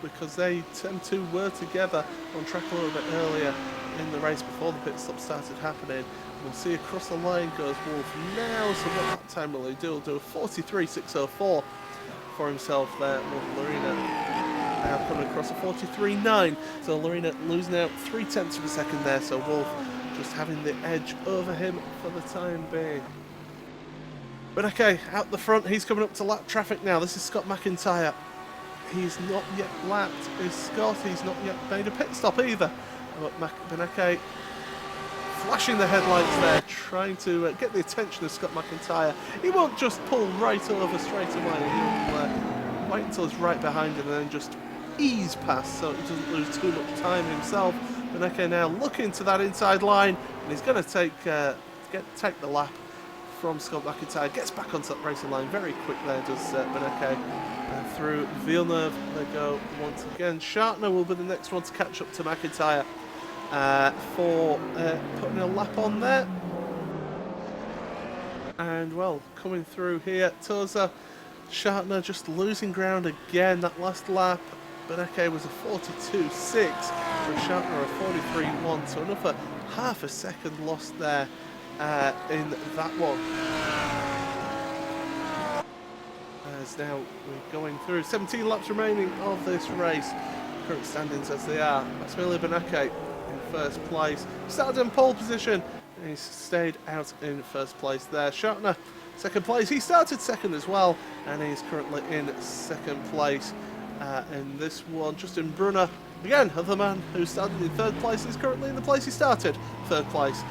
because they two were together on track a little bit earlier in the race before the pit stop started happening. We'll see across the line goes Wolf now, so what that time will he do? He'll do a 43.604 for himself there, with Lorena now coming across a 43.9, so Lorena losing out 0.3 of a second there, so Wolf just having the edge over him for the time being. But okay, out the front, he's coming up to lap traffic now. This is Scott McIntyre. He's not yet lapped, is Scott. He's not yet made a pit stop either. But Beneke flashing the headlights there, trying to get the attention of Scott McIntyre. He won't just pull right over straight away. He'll wait until he's right behind him and then just ease past so he doesn't lose too much time himself. Beneke now looking to that inside line, and he's going to take the lap from Scott McIntyre. Gets back onto that racing line very quick there, does Beneke. Through Villeneuve they go once again. Shartner will be the next one to catch up to McIntyre for putting a lap on there. And well, coming through here, Toza, Shartner just losing ground again that last lap. Beneke was a 42.6, and Shartner a 43.1, so another half a second lost there in that one. As now we're going through 17 laps remaining of this race. Current standings as they are: Maximilian Beneke in 1st place, started in pole position, and he's stayed out in 1st place there. Shartner 2nd place, he started 2nd as well, and he's currently in 2nd place in this one. Justin Brunner, again, the man who started in 3rd place, is currently in the place he started, 3rd place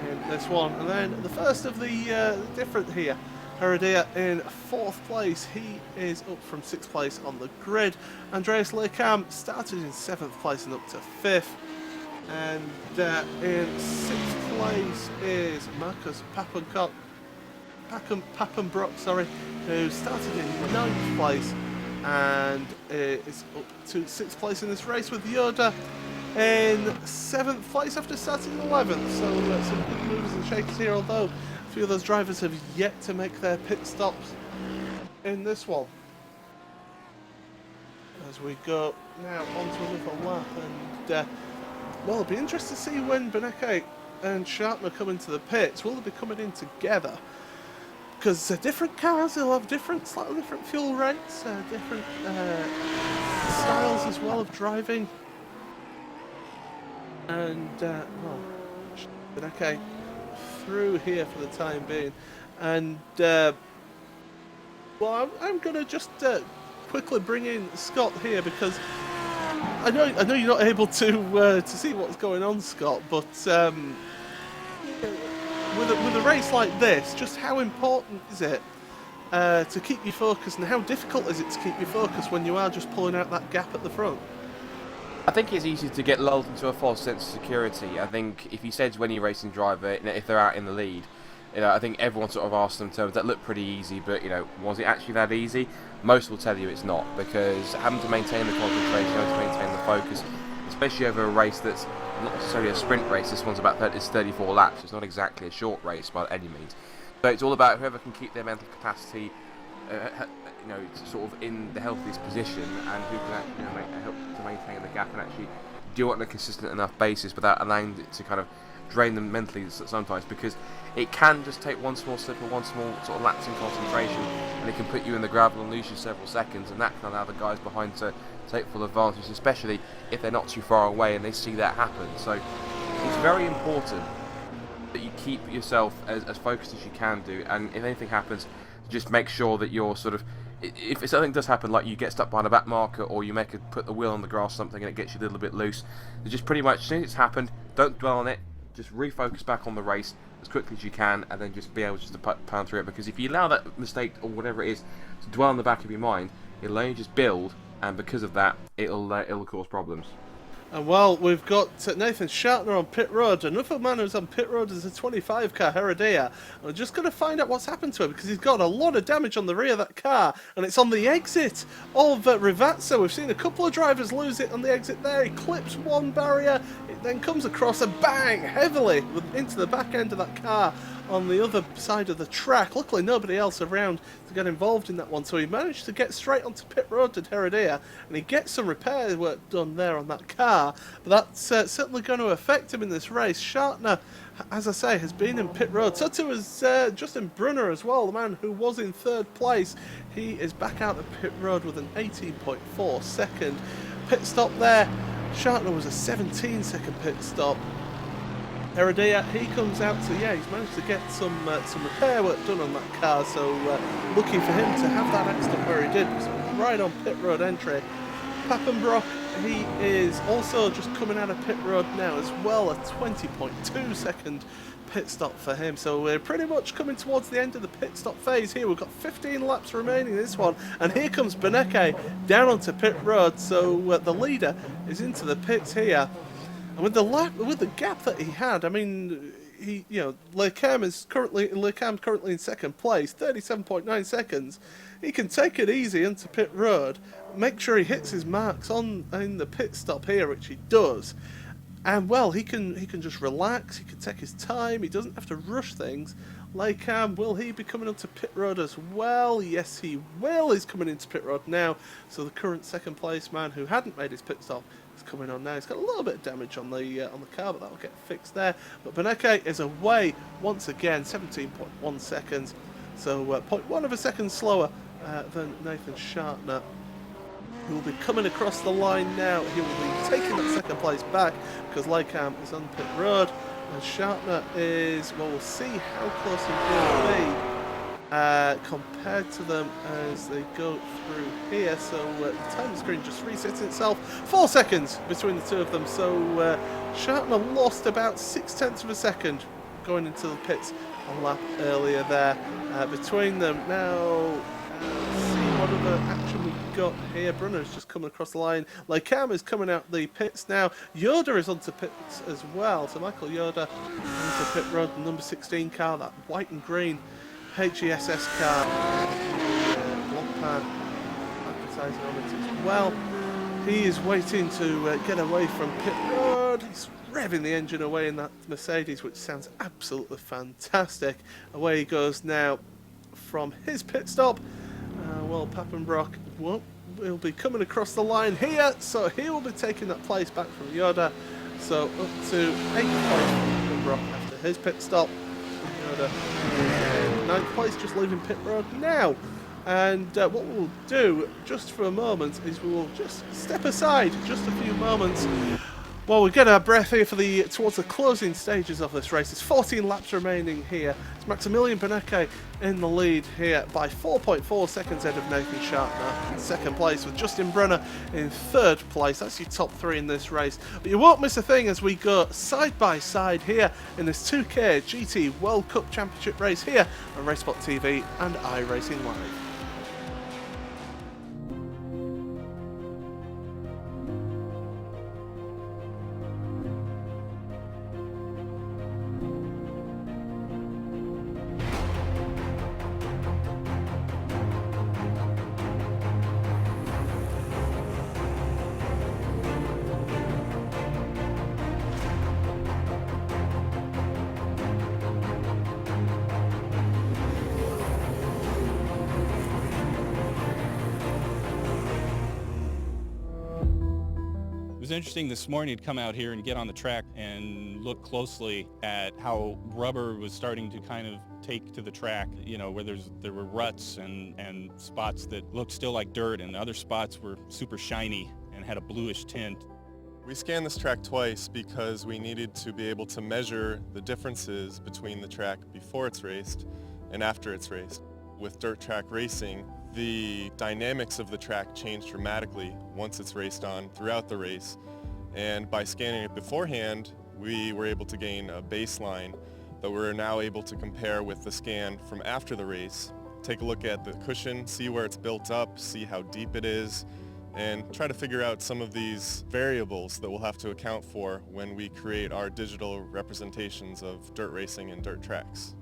in this one. And then the first of the different here, Heredia in 4th place. He is up from 6th place on the grid. Andreas Lecam started in 7th place and up to 5th. And in 6th place is Marcus Papenbrock, who started in 9th place and is up to 6th place in this race, with Yoda in 7th place after starting in 11th. So some good movers and shakers here, although a few of those drivers have yet to make their pit stops in this one. As we go now onto another lap, and well, it'll be interesting to see when Beneke and Shartner come into the pits. Will they be coming in together? Because they're different cars, they'll have slightly different fuel rates, different styles as well of driving. And well, Beneke through here for the time being, and well, I'm going to just quickly bring in Scott here, because I know you're not able to see what's going on, Scott, but with a race like this, just how important is it to keep you focused, and how difficult is it to keep you focused when you are just pulling out that gap at the front? I think it's easy to get lulled into a false sense of security. I think if you said to any racing driver, if they're out in the lead, I think everyone sort of asks them in terms that look pretty easy, but was it actually that easy? Most will tell you it's not, because having to maintain the concentration, having to maintain the focus, especially over a race that's not necessarily a sprint race. This one's about 34 laps. It's not exactly a short race by any means. So it's all about whoever can keep their mental capacity, sort of in the healthiest position, and who can actually help to maintain the gap and actually do it on a consistent enough basis without allowing it to kind of drain them mentally sometimes, because it can just take one small slip or one small sort of lapse in concentration, and it can put you in the gravel and lose you several seconds, and that can allow the guys behind to take full advantage, especially if they're not too far away and they see that happen. So it's very important that you keep yourself as focused as you can do, and if anything happens, just make sure that you're sort of, if something does happen, like you get stuck behind a back marker or you put the wheel on the grass or something and it gets you a little bit loose, just pretty much as soon as it's happened, don't dwell on it, just refocus back on the race as quickly as you can, and then just be able just to pound through it, because if you allow that mistake or whatever it is to dwell in the back of your mind, it'll only just build, and because of that, it'll cause problems. And well, we've got Nathan Shartner on pit road. Another man who's on pit road is a 25 car, Heredia. We're just going to find out what's happened to him, because he's got a lot of damage on the rear of that car, and it's on the exit of Rivazza. We've seen a couple of drivers lose it on the exit there. He clips one barrier, it then comes across and bang, heavily into the back end of that car on the other side of the track. Luckily nobody else around to get involved in that one, so he managed to get straight onto pit road to Heredia, and he gets some repair work done there on that car, but that's certainly going to affect him in this race. Shartner, as I say, has been in pit road. So too is Justin Brunner as well, the man who was in third place. He is back out of pit road with an 18.4 second pit stop there. Shartner was a 17-second pit stop. Heredia, he comes out, so yeah, he's managed to get some repair work done on that car, so lucky for him to have that accident where he did, because it was right on pit road entry. Pappenbrock, he is also just coming out of pit road now as well, a 20.2 second pit stop for him, so we're pretty much coming towards the end of the pit stop phase here. We've got 15 laps remaining in this one, and here comes Beneke down onto pit road, so the leader is into the pits here. And with the gap that he had, I mean, Lecam currently in second place, 37.9 seconds. He can take it easy into pit road, make sure he hits his marks in the pit stop here, which he does. And well, he can just relax. He can take his time. He doesn't have to rush things. Lecam, will he be coming onto pit road as well? Yes, he will. He's coming into pit road now. So the current second place man who hadn't made his pit stop is coming on now. He's got a little bit of damage on the car, but that'll get fixed there. But Beneke is away once again, 17.1 seconds. So 0.1 of a second slower than Nathan Shartner, who will be coming across the line now. He will be taking that second place back because Lecam is on pit road. And Shartner is, well, we'll see how close he will be compared to them as they go through here. So the time screen just resets itself. 4 seconds between the two of them. So Shartner lost about 0.6 of a second going into the pits a lap earlier there between them. Now, let's see what other action we've got here. Brunner's just coming across the line. Lecam is coming out the pits now. Yoda is onto pits as well. So Michael Yoda onto pit road, the number 16 car, that white and green HESS car. Blockpad advertising on it as well. He is waiting to get away from pit road. He's revving the engine away in that Mercedes, which sounds absolutely fantastic. Away he goes now from his pit stop. Well, Pappenbrock will be coming across the line here, so he will be taking that place back from Yoda. So up to 8th place for Pappenbrock after his pit stop. Yoda in 9th place, just leaving pit road now. And what we'll do just for a moment is we will just step aside just a few moments while we get our breath here for towards the closing stages of this race. There's 14 laps remaining here. It's Maximilian Beneke in the lead here by 4.4 seconds ahead of Nathan Shartner in second place, with Justin Brunner in third place. That's your top three in this race. But you won't miss a thing as we go side by side here in this 2K GT World Cup Championship race here on Racespot TV and iRacing Live. was interesting this morning to come out here and get on the track and look closely at how rubber was starting to kind of take to the track, you know, where there were ruts and spots that looked still like dirt, and other spots were super shiny and had a bluish tint. We scanned this track twice because we needed to be able to measure the differences between the track before it's raced and after it's raced. With dirt track racing, the dynamics of the track change dramatically once it's raced on throughout the race. And by scanning it beforehand, we were able to gain a baseline that we're now able to compare with the scan from after the race. Take a look at the cushion, see where it's built up, see how deep it is, and try to figure out some of these variables that we'll have to account for when we create our digital representations of dirt racing and dirt tracks.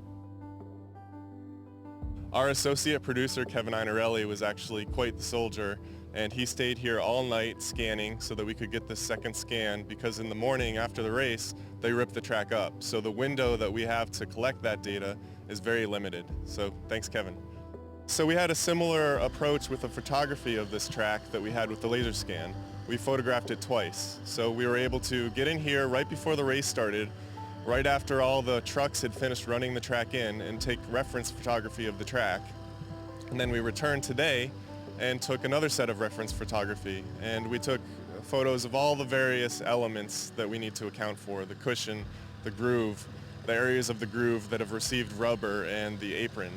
Our associate producer, Kevin Einarelli, was actually quite the soldier, and he stayed here all night scanning so that we could get this second scan, because in the morning after the race, they ripped the track up. So the window that we have to collect that data is very limited. So thanks, Kevin. So we had a similar approach with the photography of this track that we had with the laser scan. We photographed it twice. So we were able to get in here right before the race started, right after all the trucks had finished running the track in, and take reference photography of the track. And then we returned today and took another set of reference photography, and we took photos of all the various elements that we need to account for: the cushion, the groove, the areas of the groove that have received rubber, and the apron.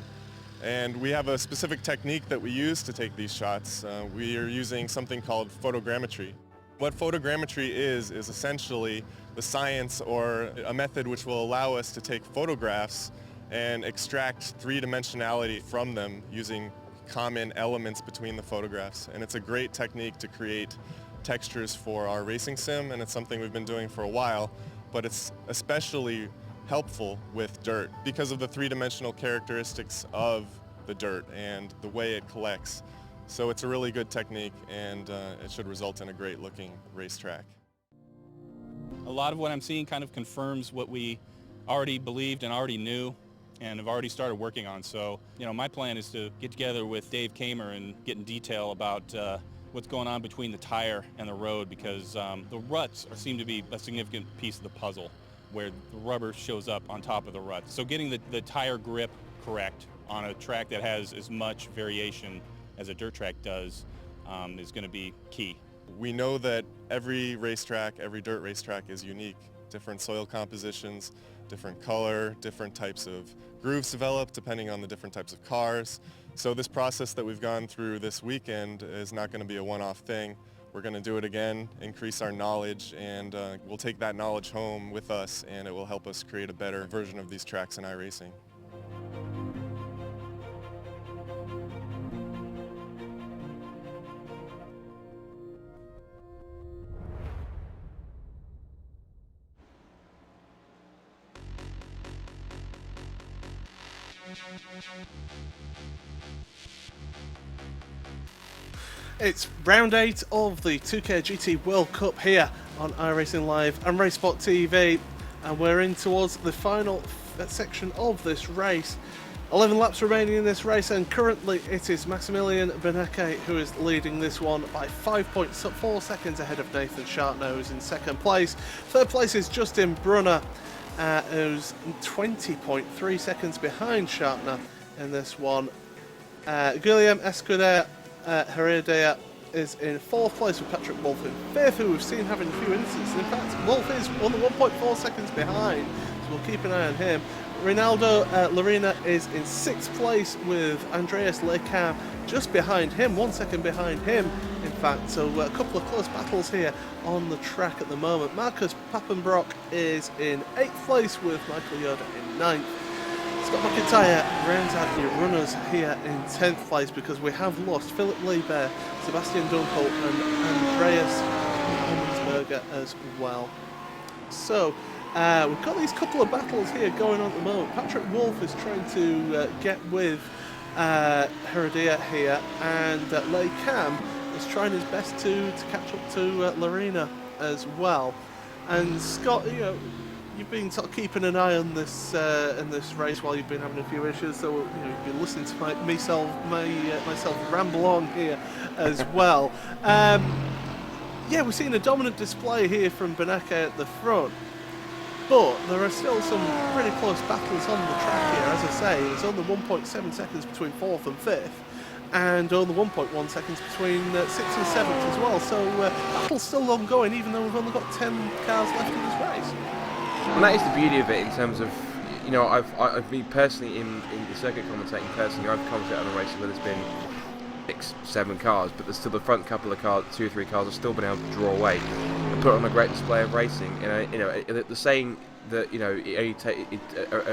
And we have a specific technique that we use to take these shots. We are using something called photogrammetry. What photogrammetry is essentially the science or a method which will allow us to take photographs and extract three-dimensionality from them using common elements between the photographs. And it's a great technique to create textures for our racing sim, and it's something we've been doing for a while, but it's especially helpful with dirt because of the three-dimensional characteristics of the dirt and the way it collects. So it's a really good technique, and it should result in a great-looking racetrack. A lot of what I'm seeing kind of confirms what we already believed and already knew and have already started working on. So, you know, my plan is to get together with Dave Kamer and get in detail about what's going on between the tire and the road, because the ruts seem to be a significant piece of the puzzle, where the rubber shows up on top of the ruts. So getting the tire grip correct on a track that has as much variation as a dirt track does is going to be key. We know that every racetrack, every dirt racetrack is unique. Different soil compositions, different color, different types of grooves developed depending on the different types of cars. So this process that we've gone through this weekend is not going to be a one-off thing. We're going to do it again, increase our knowledge, and we'll take that knowledge home with us, and it will help us create a better version of these tracks in iRacing. It's round 8 of the 2K GT World Cup here on iRacing Live and RaceSpot TV, and we're in towards the final section of this race. 11 laps remaining in this race, and currently it is Maximilian Benecke who is leading this one by 5.4 seconds ahead of Nathan Shartner, who's in second place. Third place is Justin Brunner, who's 20.3 seconds behind Shartner in this one. Guillaume Escudero Heredia is in fourth place with Patrick Wolf in fifth, who we've seen having a few instances. In fact, Wolf is only 1.4 seconds behind, so we'll keep an eye on him. Rinaldo Larina is in sixth place with Andreas Lecam just behind him, 1 second behind him, in fact. So a couple of close battles here on the track at the moment. Marcus Pappenbrock is in eighth place with Michael Yoda in ninth. Scott McIntyre rounds out the runners here in 10th place, because we have lost Philip Liebert, Sebastian Dunkel and Andreas Himmelsberger as well. So we've got these couple of battles here going on at the moment. Patrick Wolf is trying to get with Heredia here, and Lei Cam is trying his best to catch up to Larina as well. And Scott, you know, you've been sort of keeping an eye on this in this race while you've been having a few issues, so you know, you've been listening to myself ramble on here as well. yeah, we're seeing a dominant display here from Beneke at the front. But there are still some pretty close battles on the track here. As I say, there's only 1.7 seconds between 4th and 5th, and only 1.1 seconds between 6th and 7th as well. So battle's still ongoing, even though we've only got 10 cars left in this race. And that is the beauty of it in terms of, you know, I've been personally in the circuit commentating personally, I've commentated on a race where there's been 6, 7 cars, but there's still the front couple of cars, 2 or 3 cars have still been able to draw away and put on a great display of racing. You know, the saying that, you know, it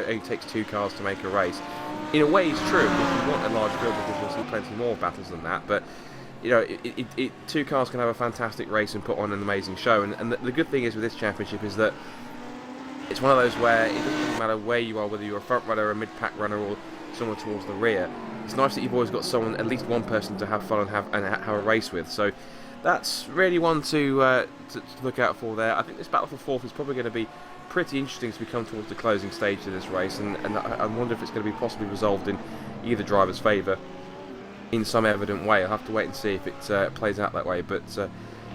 only takes 2 cars to make a race, in a way is true, because you want a large field because you'll see plenty more battles than that, but you know, 2 cars can have a fantastic race and put on an amazing show, and the good thing is with this championship is that it's one of those where it doesn't really matter where you are, whether you're a front runner, a mid-pack runner, or someone towards the rear. It's nice that you've always got someone, at least one person, to have fun and have a race with. So that's really one to look out for there. I think this battle for 4th is probably going to be pretty interesting as we come towards the closing stage of this race, and I wonder if it's going to be possibly resolved in either driver's favour in some evident way. I'll have to wait and see if it plays out that way, but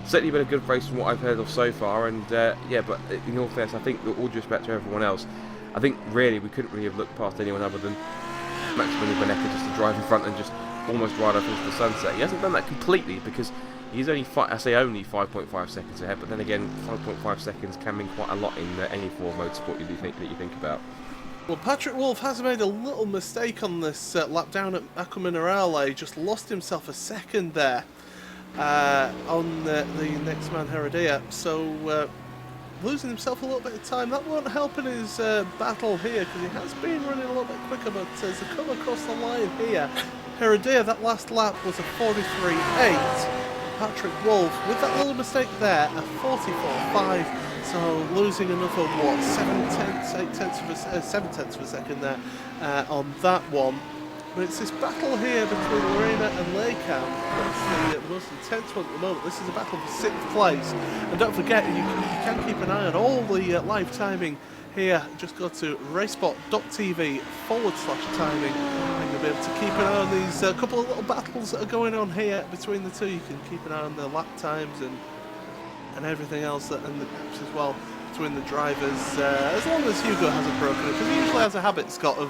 certainly been a good race from what I've heard of so far, and yeah, but in all fairness, I think, with all due respect to everyone else, I think really we couldn't really have looked past anyone other than Maximilian Beneke just to drive in front and just almost ride off into the sunset. He hasn't done that completely because he's only, I say only 5.5 seconds ahead, but then again, 5.5 seconds can mean quite a lot in any form of motorsport that you think about. Well, Patrick Wolf has made a little mistake on this lap down at Acqua Minerale, just lost himself a second there on the next man Heredia, so losing himself a little bit of time. That won't help in his battle here, because he has been running a little bit quicker, but as they come across the line here, Heredia, that last lap was a 43.8. Patrick Wolf, with that little mistake there, a 44.5. So losing another, what, 7/10 of a second there on that one. But it's this battle here between Lorena and Lecam that's the most intense one at the moment. This is a battle for 6th place. And don't forget, you can keep an eye on all the live timing here. Just go to racebot.tv/timing and you'll be able to keep an eye on these couple of little battles that are going on here between the two. You can keep an eye on the lap times and everything else, and the gaps as well between the drivers, as long as Hugo hasn't broken it, because he usually has a habit, Scott, of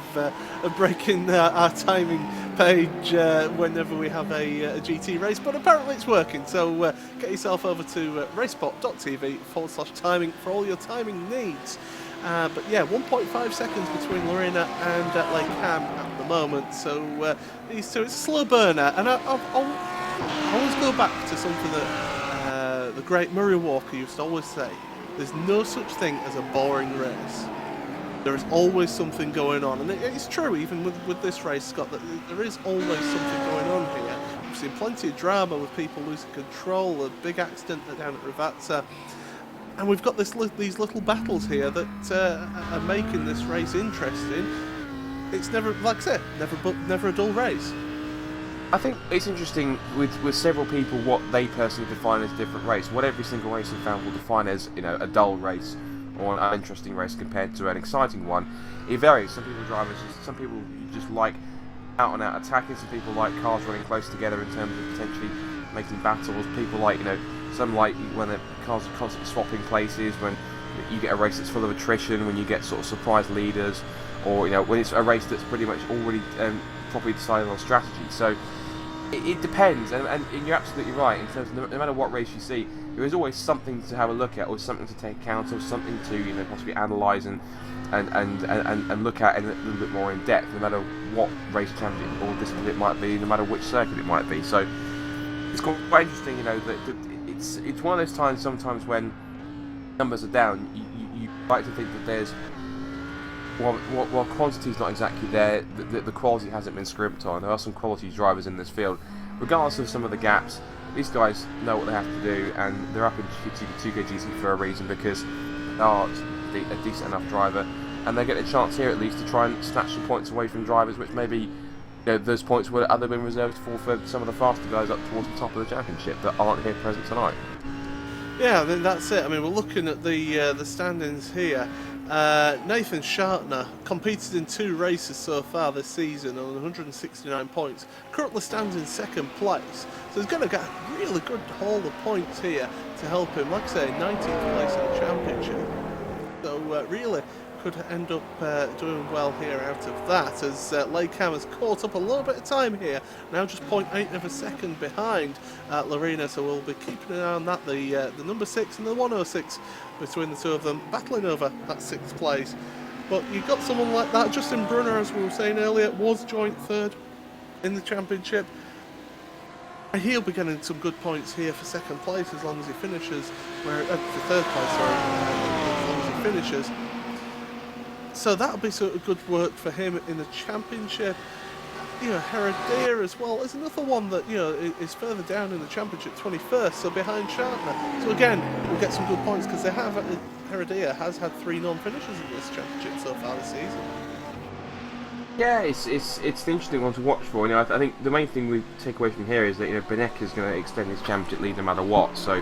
breaking our timing page whenever we have a GT race, but apparently it's working, so get yourself over to racebot.tv/timing for all your timing needs. But yeah, 1.5 seconds between Lorena and Lecam at the moment, so these two, it's a slow burner, and I'll always go back to something that the great Murray Walker used to always say: there's no such thing as a boring race. There is always something going on, and it's true even with this race, Scott, that there is always something going on here. We've seen plenty of drama with people losing control, a big accident down at Rivazza, and we've got these little battles here that are making this race interesting. It's never, like I said, never a dull race. I think it's interesting with several people what they personally define as a different race. What every single racing fan will define as, you know, a dull race or an uninteresting race compared to an exciting one. It varies. Some people just like out and out attacking. Some people like cars running close together in terms of potentially making battles. People like, you know, some like when the cars are constantly swapping places, when you get a race that's full of attrition, when you get sort of surprise leaders, or, you know, when it's a race that's pretty much already properly decided on strategy. So it depends, and you're absolutely right in terms of no matter what race you see, there is always something to have a look at, or something to take account of, something to, you know, possibly analyse and look at in a little bit more in depth, no matter what race championship or discipline it might be, no matter which circuit it might be. So it's quite interesting, you know, that it's one of those times sometimes when numbers are down, you like to think that there's, while quantity's not exactly there, the quality hasn't been scrimped on. There are some quality drivers in this field. Regardless of some of the gaps, these guys know what they have to do, and they're up in 2KGC for a reason, because they are a decent enough driver, and they get a chance here at least to try and snatch some points away from drivers which maybe, you know, those points would have been reserved for some of the faster guys up towards the top of the championship that aren't here present tonight. Yeah, I mean, that's it. I mean, we're looking at the standings here. Nathan Shartner competed in 2 races so far this season on 169 points. Currently stands in 2nd place, so he's going to get a really good haul of points here to help him. Like I say, 19th place in the championship. So really could end up doing well here out of that, as Lakeham has caught up a little bit of time here, now just 0.8 of a second behind Lorena, so we'll be keeping an eye on that. The number 6 and the 106 between the two of them, battling over that 6th place. But you've got someone like that. Justin Brunner, as we were saying earlier, was joint 3rd in the championship. And he'll be getting some good points here for 2nd place as long as he finishes, for 3rd place, sorry, as long as he finishes. So that'll be sort of good work for him in the championship. You know, Heredia as well is another one that, you know, is further down in the championship, 21st, so behind Shartner. So again, we'll get some good points because they have, Heredia has had 3 non-finishes in this championship so far this season. Yeah, it's an interesting one to watch for. You know, I think the main thing we take away from here is that, you know, Benek is going to extend his championship lead no matter what. So,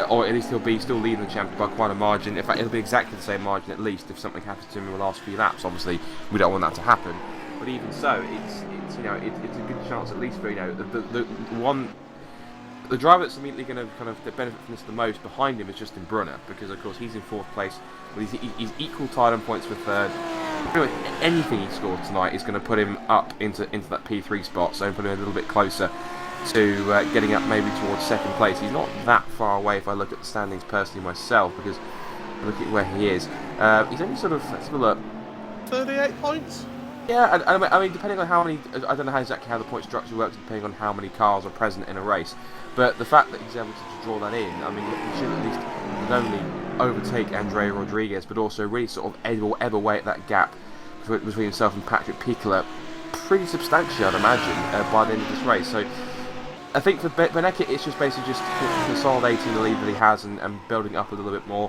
or at least he'll be still leading the championship by quite a margin. In fact, it'll be exactly the same margin at least if something happens to him in the last few laps. Obviously, we don't want that to happen. But even so, it's you know, it's a good chance at least for, you know, the driver that's immediately going to kind of benefit from this the most behind him is Justin Brunner, because of course he's in 4th place. But he's equal tied on points for 3rd. Pretty much anything he scores tonight is going to put him up into that P3 spot, so put him a little bit closer to getting up maybe towards 2nd place. He's not that far away if I look at the standings personally myself, because I look at where he is. He's only sort of, let's have a look, 38 points? Yeah, I mean, depending on how many, I don't know exactly how the point structure works, depending on how many cars are present in a race. But the fact that he's able to draw that in, I mean, he should at least not only overtake Andrea Rodriguez, but also really sort of ebb away at that gap between himself and Patrick Picola pretty substantially, I'd imagine, by the end of this race. So I think for Benek, it's just basically just consolidating the lead that he has and building up a little bit more.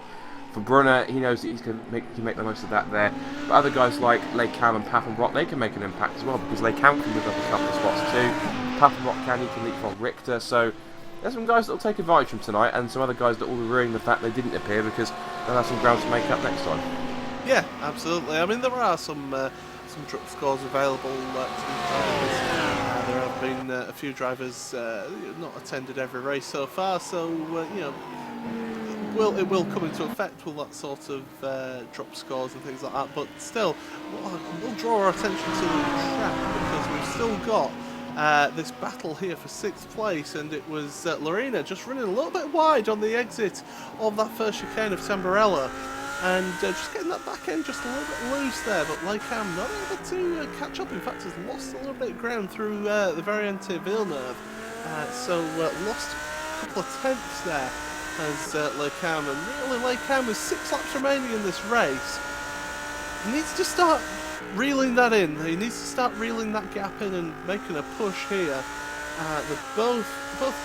For Brunner, he knows that he can make the most of that there. But other guys like Lakeham and Papenbrock, they can make an impact as well, because Lakeham can move up a couple of spots too. Papenbrock can leapfrog Richter. So there's some guys that will take advantage from tonight, and some other guys that will be ruining the fact they didn't appear, because they'll have some ground to make up next time. Yeah, absolutely. I mean, there are some truck scores available to these drivers. There have been a few drivers not attended every race so far, so you know, it will come into effect with that sort of drop scores and things like that. But still, we'll draw our attention to the track, because we've still got this battle here for 6th place, and it was Lorena just running a little bit wide on the exit of that first chicane of Tamburello, and just getting that back end just a little bit loose there, but Lakeham not able to catch up. In fact, has lost a little bit of ground through the very end to Villeneuve, so lost a couple of tenths there as Lakeham, and really Lakeham with 6 laps remaining in this race needs to start reeling that in. He needs to start reeling that gap in and making a push here. Both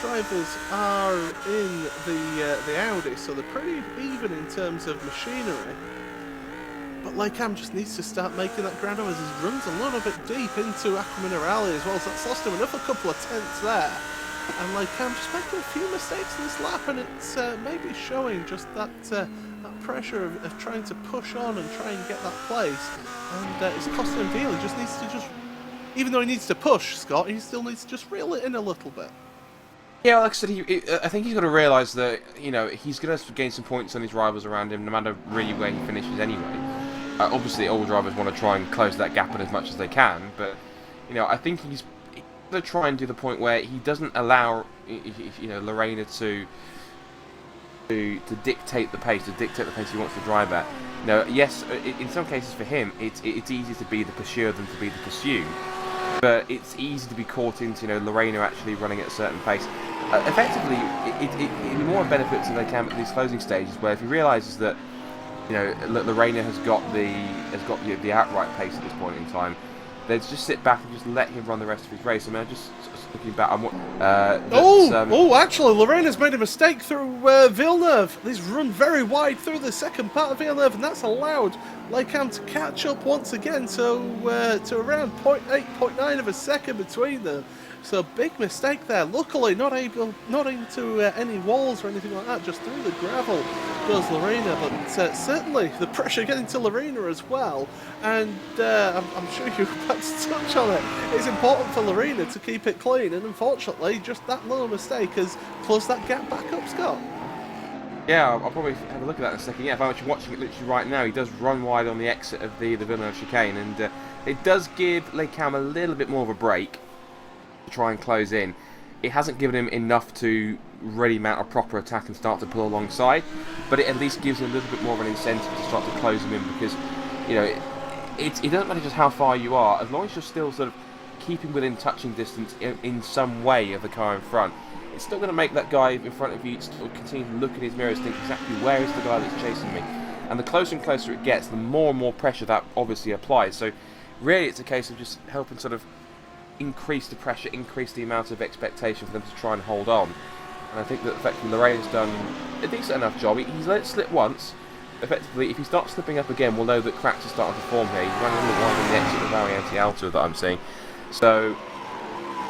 drivers are in the Audi, so they're pretty even in terms of machinery. But Lakeham just needs to start making that ground up as he runs a little bit deep into Acqua Minerale as well, so that's lost him another couple of tenths there. And Lakeham just making a few mistakes in this lap, and it's maybe showing just that pressure of trying to push on and try and get that place, and it's costing him deal. He just needs to even though he needs to push, Scott, he still needs to just reel it in a little bit. Yeah, like I said, I think he's got to realise that, you know, he's going to gain some points on his rivals around him, no matter really where he finishes anyway. Obviously, all drivers want to try and close that gap in as much as they can, but, you know, I think he's going to try and do the point where he doesn't allow, you know, Lorena to dictate the pace, he wants to drive at. You know, yes, in some cases for him, it's easier to be the pursuer than to be the pursued. But it's easy to be caught into, you know, Lorena actually running at a certain pace. Effectively, it'd be more a benefit to Lakeham at these closing stages, where if he realises that, you know, Lorena has got the outright pace at this point in time, They just sit back and just let him run the rest of his race. I mean, I'm just looking back. Actually, Lorena's made a mistake through Villeneuve. He's run very wide through the second part of Villeneuve, and that's allowed Lecam to catch up once again to around 0.8, 0.9 of a second between them. So big mistake there. Luckily, not into any walls or anything like that. Just through the gravel goes Lorena, but certainly the pressure getting to Lorena as well. And I'm sure you're about to touch on it. It's important for Lorena to keep it clean, and unfortunately, just that little mistake has closed that gap back up, Scott. Yeah, I'll probably have a look at that in a second. Yeah, if I'm actually watching it literally right now, he does run wide on the exit of the Villeneuve chicane, and it does give Lecam a little bit more of a break to try and close in. It hasn't given him enough to really mount a proper attack and start to pull alongside, but it at least gives him a little bit more of an incentive to start to close him in, because, you know, it doesn't matter just how far you are, as long as you're still sort of keeping within touching distance in some way of the car in front. It's still going to make that guy in front of you still continue to look in his mirrors, think exactly where is the guy that's chasing me. And the closer and closer it gets, the more and more pressure that obviously applies. So really it's a case of just helping sort of increase the pressure, increase the amount of expectation for them to try and hold on. And I think that effectively Lorena's done a decent enough job. He's let it slip once. Effectively, if he starts slipping up again, we'll know that cracks are starting to form here. He's running a little wide on the exit of Variante Alto that I'm seeing. So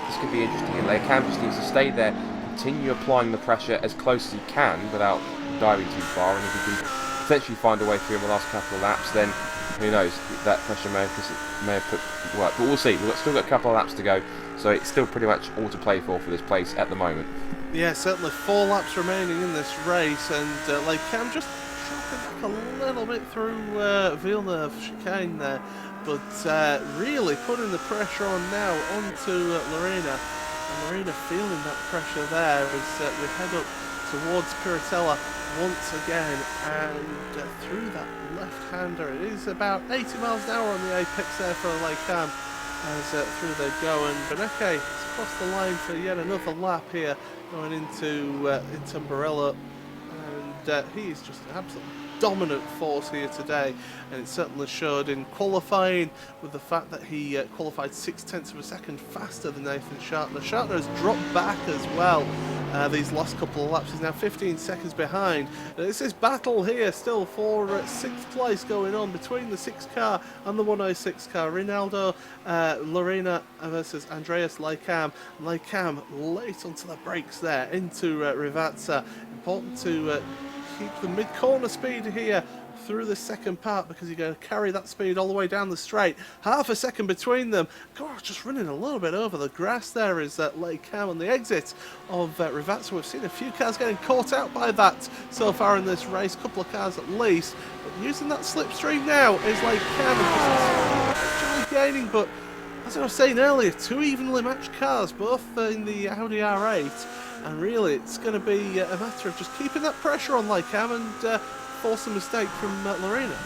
this could be interesting. Lecam just needs to stay there, continue applying the pressure as close as he can without diving too far, and if he can potentially find a way through in the last couple of laps, then who knows, that pressure may have put work. But we'll see. We've still got a couple of laps to go, so it's still pretty much all to play for this place at the moment. Yeah, certainly 4 laps remaining in this race, and Lecam just dropping back a little bit through Villeneuve chicane there, but really putting the pressure on now onto Lorena. And Lorena feeling that pressure there as we head up towards Piratella once again, and through that left-hander. It is about 80 miles an hour on the apex there for Lecam as through they go, and Beneke has crossed the line for yet another lap here going into Mugello, and he is just an absolute dominant force here today, and it certainly showed in qualifying with the fact that he qualified 0.6 of a second faster than Nathan Shartner. Shartner has dropped back as well these last couple of laps. He's now 15 seconds behind. It's this battle here still for 6th place going on between the 6 car and the 106 car. Rinaldo Lorena versus Andreas Lecam. Lecam late onto the brakes there into Rivazza. Important to keep the mid-corner speed here through the second part, because you're going to carry that speed all the way down the straight. Half a second between them. God, just running a little bit over the grass there is Lecam on the exit of Rivazza. We've seen a few cars getting caught out by that so far in this race, a couple of cars at least. But using that slipstream now is Lecam actually gaining, but as I was saying earlier, 2 evenly matched cars, both in the Audi R8. And really, it's going to be a matter of just keeping that pressure on Lecam and force a mistake from Lorena.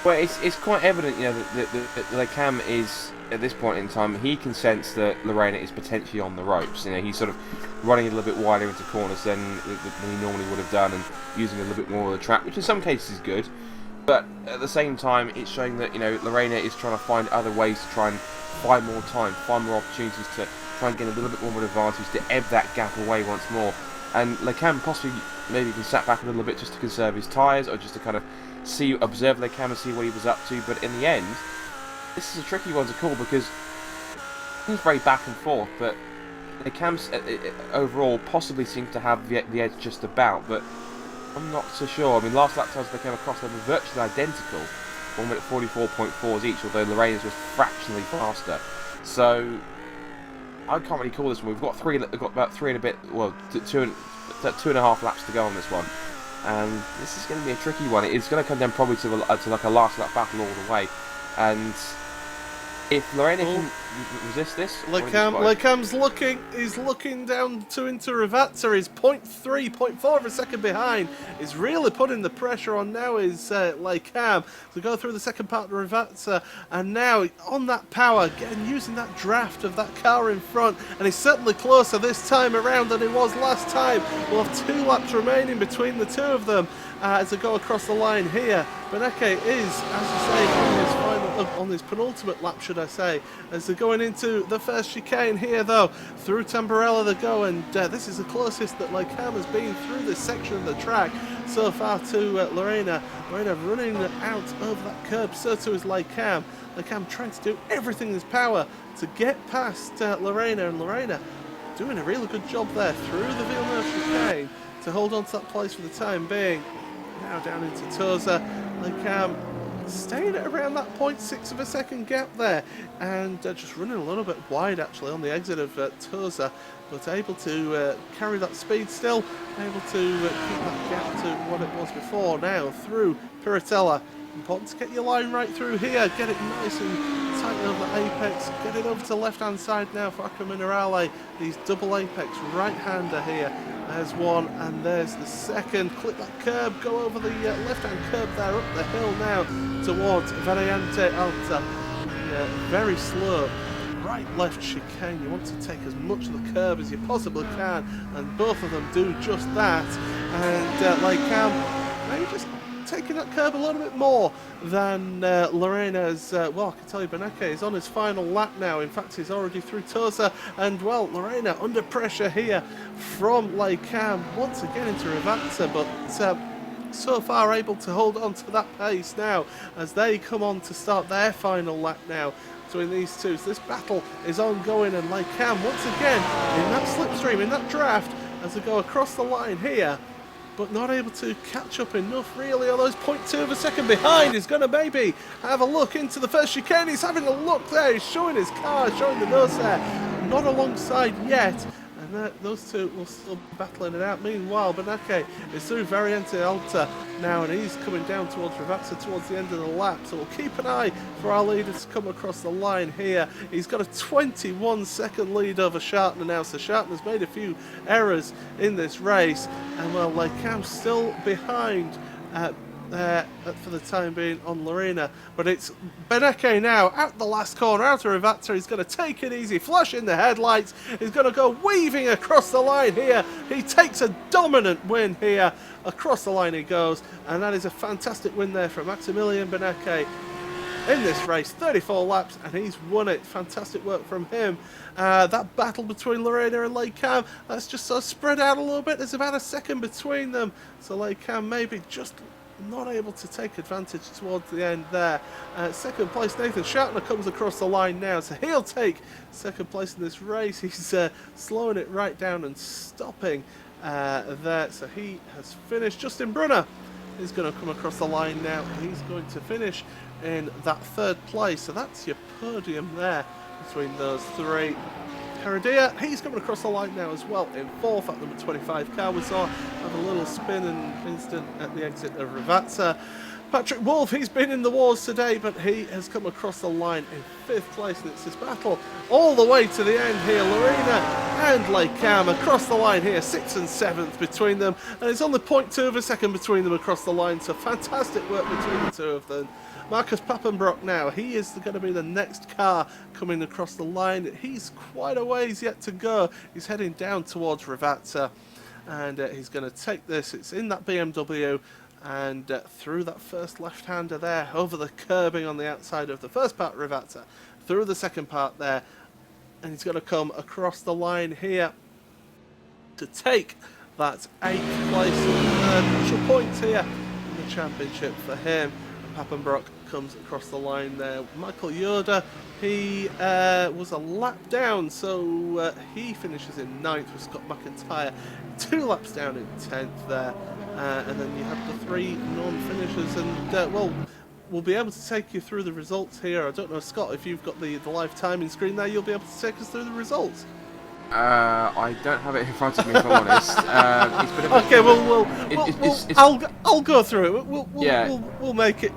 Well, it's quite evident, you know, that Lecam is, at this point in time, he can sense that Lorena is potentially on the ropes. You know, he's sort of running a little bit wider into corners than he normally would have done, and using a little bit more of the track, which in some cases is good. But at the same time, it's showing that, you know, Lorena is trying to find other ways to try and find more time, find more opportunities to try and get a little bit more of an advantage, to ebb that gap away once more. And Lecam possibly maybe can sat back a little bit just to conserve his tyres, or just to kind of observe Lecam and see what he was up to. But in the end, this is a tricky one to call, because he's very back and forth, but Lecam overall possibly seems to have the edge just about, but I'm not so sure. I mean, last lap times they came across, they were virtually identical, 1 minute 44.4s each, although Lorena's was fractionally faster. So I can't really call this one. We've got about 3 and a bit, well, 2.5 laps to go on this one, and this is going to be a tricky one. It's going to come down probably to like a last lap battle all the way, and if Lorena can resist this, Lecam's looking down into Rivazza. He's 0.3, 0.4 of a second behind. He's really putting the pressure on now is Lecam to go through the second part of Rivazza, and now on that power, using that draft of that car in front, and he's certainly closer this time around than he was last time. We'll have 2 laps remaining between the 2 of them as they go across the line here. Beneke is, as you say, on his final on his penultimate lap, should I say, as they're going into the first chicane here, though. Through Tamburello they go, and this is the closest that Lycam has been through this section of the track so far to Lorena. Lorena running out over that curb, so too is Lycam. Lycam trying to do everything in his power to get past Lorena, and Lorena doing a really good job there through the Villeneuve chicane to hold on to that place for the time being. Now down into Tosa. Lycam staying at around that 0.6 of a second gap there, and just running a little bit wide actually on the exit of Tosa, but able to carry that speed still, able to keep that gap to what it was before. Now through Piratella. Important to get your line right through here, get it nice and tight over the apex, get it over to the left hand side now for Acqua Minerale. These double apex right hander here. There's one and there's the second. Clip that curb, go over the left hand curb there, up the hill now towards Variante Alta. Very slow right left chicane. You want to take as much of the curb as you possibly can, and both of them do just that. And Lycam, maybe just taking that curb a little bit more than Lorena's. Well, I can tell you Beneke is on his final lap now. In fact, he's already through Tosa, and well, Lorena under pressure here from Lycam once again into Rivazza, but so far able to hold on to that pace now as they come on to start their final lap now between these two. So this battle is ongoing, and Lycam once again in that slipstream, in that draft, as they go across the line here, but not able to catch up enough really, although he's 0.2 of a second behind. He's going to maybe have a look into the first chicane. He's having a look there, he's showing his car, showing the nose there, not alongside yet. And those two will still be battling it out. Meanwhile, Beneke is through Variante Alta now, and he's coming down towards Rivazza towards the end of the lap. So we'll keep an eye for our leader to come across the line here. He's got a 21-second lead over Schartner now. So Schartner's made a few errors in this race, and well, Lycam's still behind for the time being on Lorena, but it's Beneke now at the last corner out of Rivazza. He's going to take it easy, flush in the headlights, he's going to go weaving across the line here. He takes a dominant win here, across the line he goes, and that is a fantastic win there from Maximilian Beneke in this race. 34 laps and he's won it. Fantastic work from him. That battle between Lorena and Lycam, that's just sort of spread out a little bit. There's about a second between them, so Lycam maybe just not able to take advantage towards the end there. Second place, Nathan Schartner comes across the line now, so he'll take second place in this race. He's slowing it right down and stopping there, so he has finished. Justin Brunner is going to come across the line now. He's going to finish in that third place, so that's your podium there between those three. Heredia, he's coming across the line now as well in fourth at number 25 car. We saw have a little spin and instant at the exit of Rivazza. Patrick Wolf, he's been in the wars today, but he has come across the line in fifth place, and it's this battle all the way to the end here. Lorena and Lycam across the line here, 6th and 7th between them, and it's only 0.2 of a second between them across the line, so fantastic work between the two of them. Marcus Pappenbrock now, he is going to be the next car coming across the line. He's quite a ways yet to go. He's heading down towards Rivazza, and he's going to take this. It's in that BMW, and through that first left-hander there, over the curbing on the outside of the first part of Rivazza, through the second part there, and he's going to come across the line here to take that 8th place, initial points here in the championship for him. Pappenbrock comes across the line there. Michael Yoda, he was a lap down, so he finishes in 9th with Scott McIntyre, 2 laps down in 10th there, and then you have the 3 non-finishers, and well, we'll be able to take you through the results here. I don't know, Scott, if you've got the live timing screen there, you'll be able to take us through the results. I don't have it in front of me, if I'm honest. It's been a bit okay, I'll go through it. We'll make it.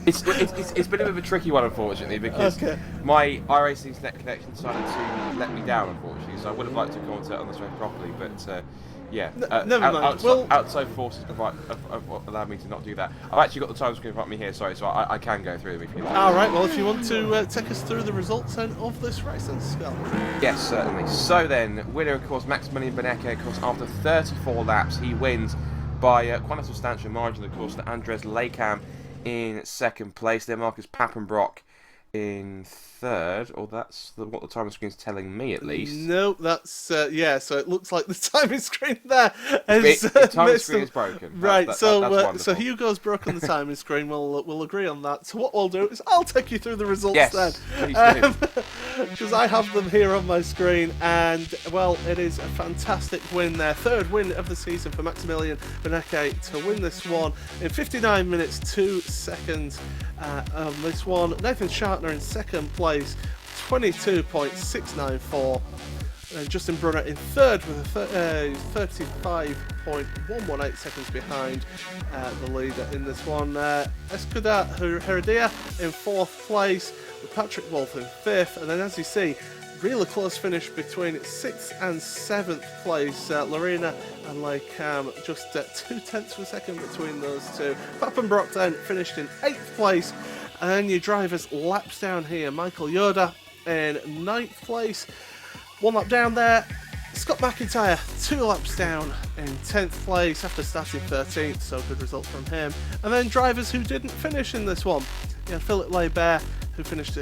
It's been a bit of a tricky one, unfortunately, because my iRacing's net connection decided to let me down, unfortunately. So I would have liked to commentate on this race properly, but yeah, never mind. Outside forces have allowed me to not do that. I've actually got the time screen in front of me here, sorry, so I can go through them if you like. All right. Well, if you want to take us through the results then of this race, then Scott. Yes, certainly. So then, winner, of course, Maximilian Beneke. Of course, after 34 laps, he wins by quite a substantial margin, of course, to Andres Lycam in second place. Then Marcus Pappenbrock in third, or that's what the timing screen's telling me at least. No, that's yeah. So it looks like the timing screen there The timing screen is broken. Right. That's so wonderful. Hugo's broken the timing screen. We'll agree on that. So what we'll do is I'll take you through the results Yes, then, please do. because I have them here on my screen. And well, it is a fantastic win there, third win of the season for Maximilian Benecke to win this one in 59 minutes 2 seconds. On this one, Nathan Shartner in second place, 22.694. And Justin Brunner in third with a 35.118 seconds behind the leader in this one. Escudar Heredia in fourth place with Patrick Wolf in fifth. And then, as you see, really close finish between 6th and 7th place. Lorena and Cam just 0.2 of a second between those two. Pappenbrock then finished in 8th place. And then your drivers laps down here. Michael Yoda in 9th place. One lap down there. Scott McIntyre 2 laps down in 10th place after starting 13th, so good result from him. And then drivers who didn't finish in this one. You had Philip Leibert, who finished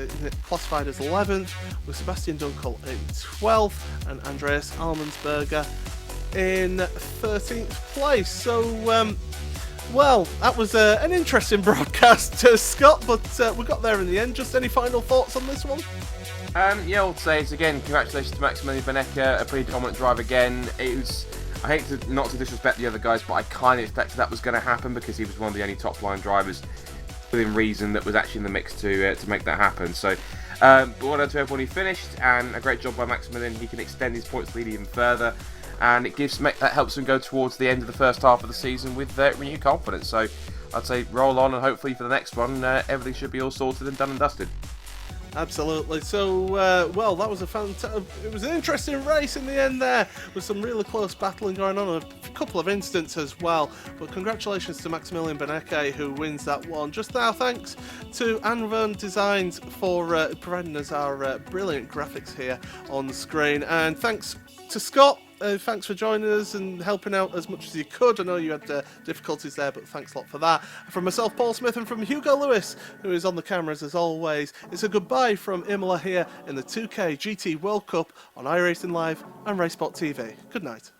classified as 11th, with Sebastian Dunkel in 12th, and Andreas Almensberger in 13th place. So, well, that was an interesting broadcast, Scott, but we got there in the end. Just any final thoughts on this one? Yeah, I'll say it's again, congratulations to Maximilian Benecke, a pretty dominant drive again. It was, I hate to not to disrespect the other guys, but I kind of expected that was going to happen because he was one of the only top line drivers within reason that was actually in the mix to make that happen. So, but well done to everyone who finished, and a great job by Maximilian. He can extend his points lead even further, and it that helps him go towards the end of the first half of the season with renewed confidence. So, I'd say roll on, and hopefully for the next one, everything should be all sorted and done and dusted. Absolutely. So, well, that was it was an interesting race in the end there, with some really close battling going on, a couple of incidents as well. But congratulations to Maximilian Benecke, who wins that one. Just now, thanks to Anvern Designs for providing us our brilliant graphics here on the screen. And thanks to Scott. Thanks for joining us and helping out as much as you could. I know you had difficulties there, but thanks a lot for that. From myself, Paul Smith, and from Hugo Lewis, who is on the cameras as always, it's a goodbye from Imola here in the 2K GT World Cup on iRacing Live and Racespot TV. Good night.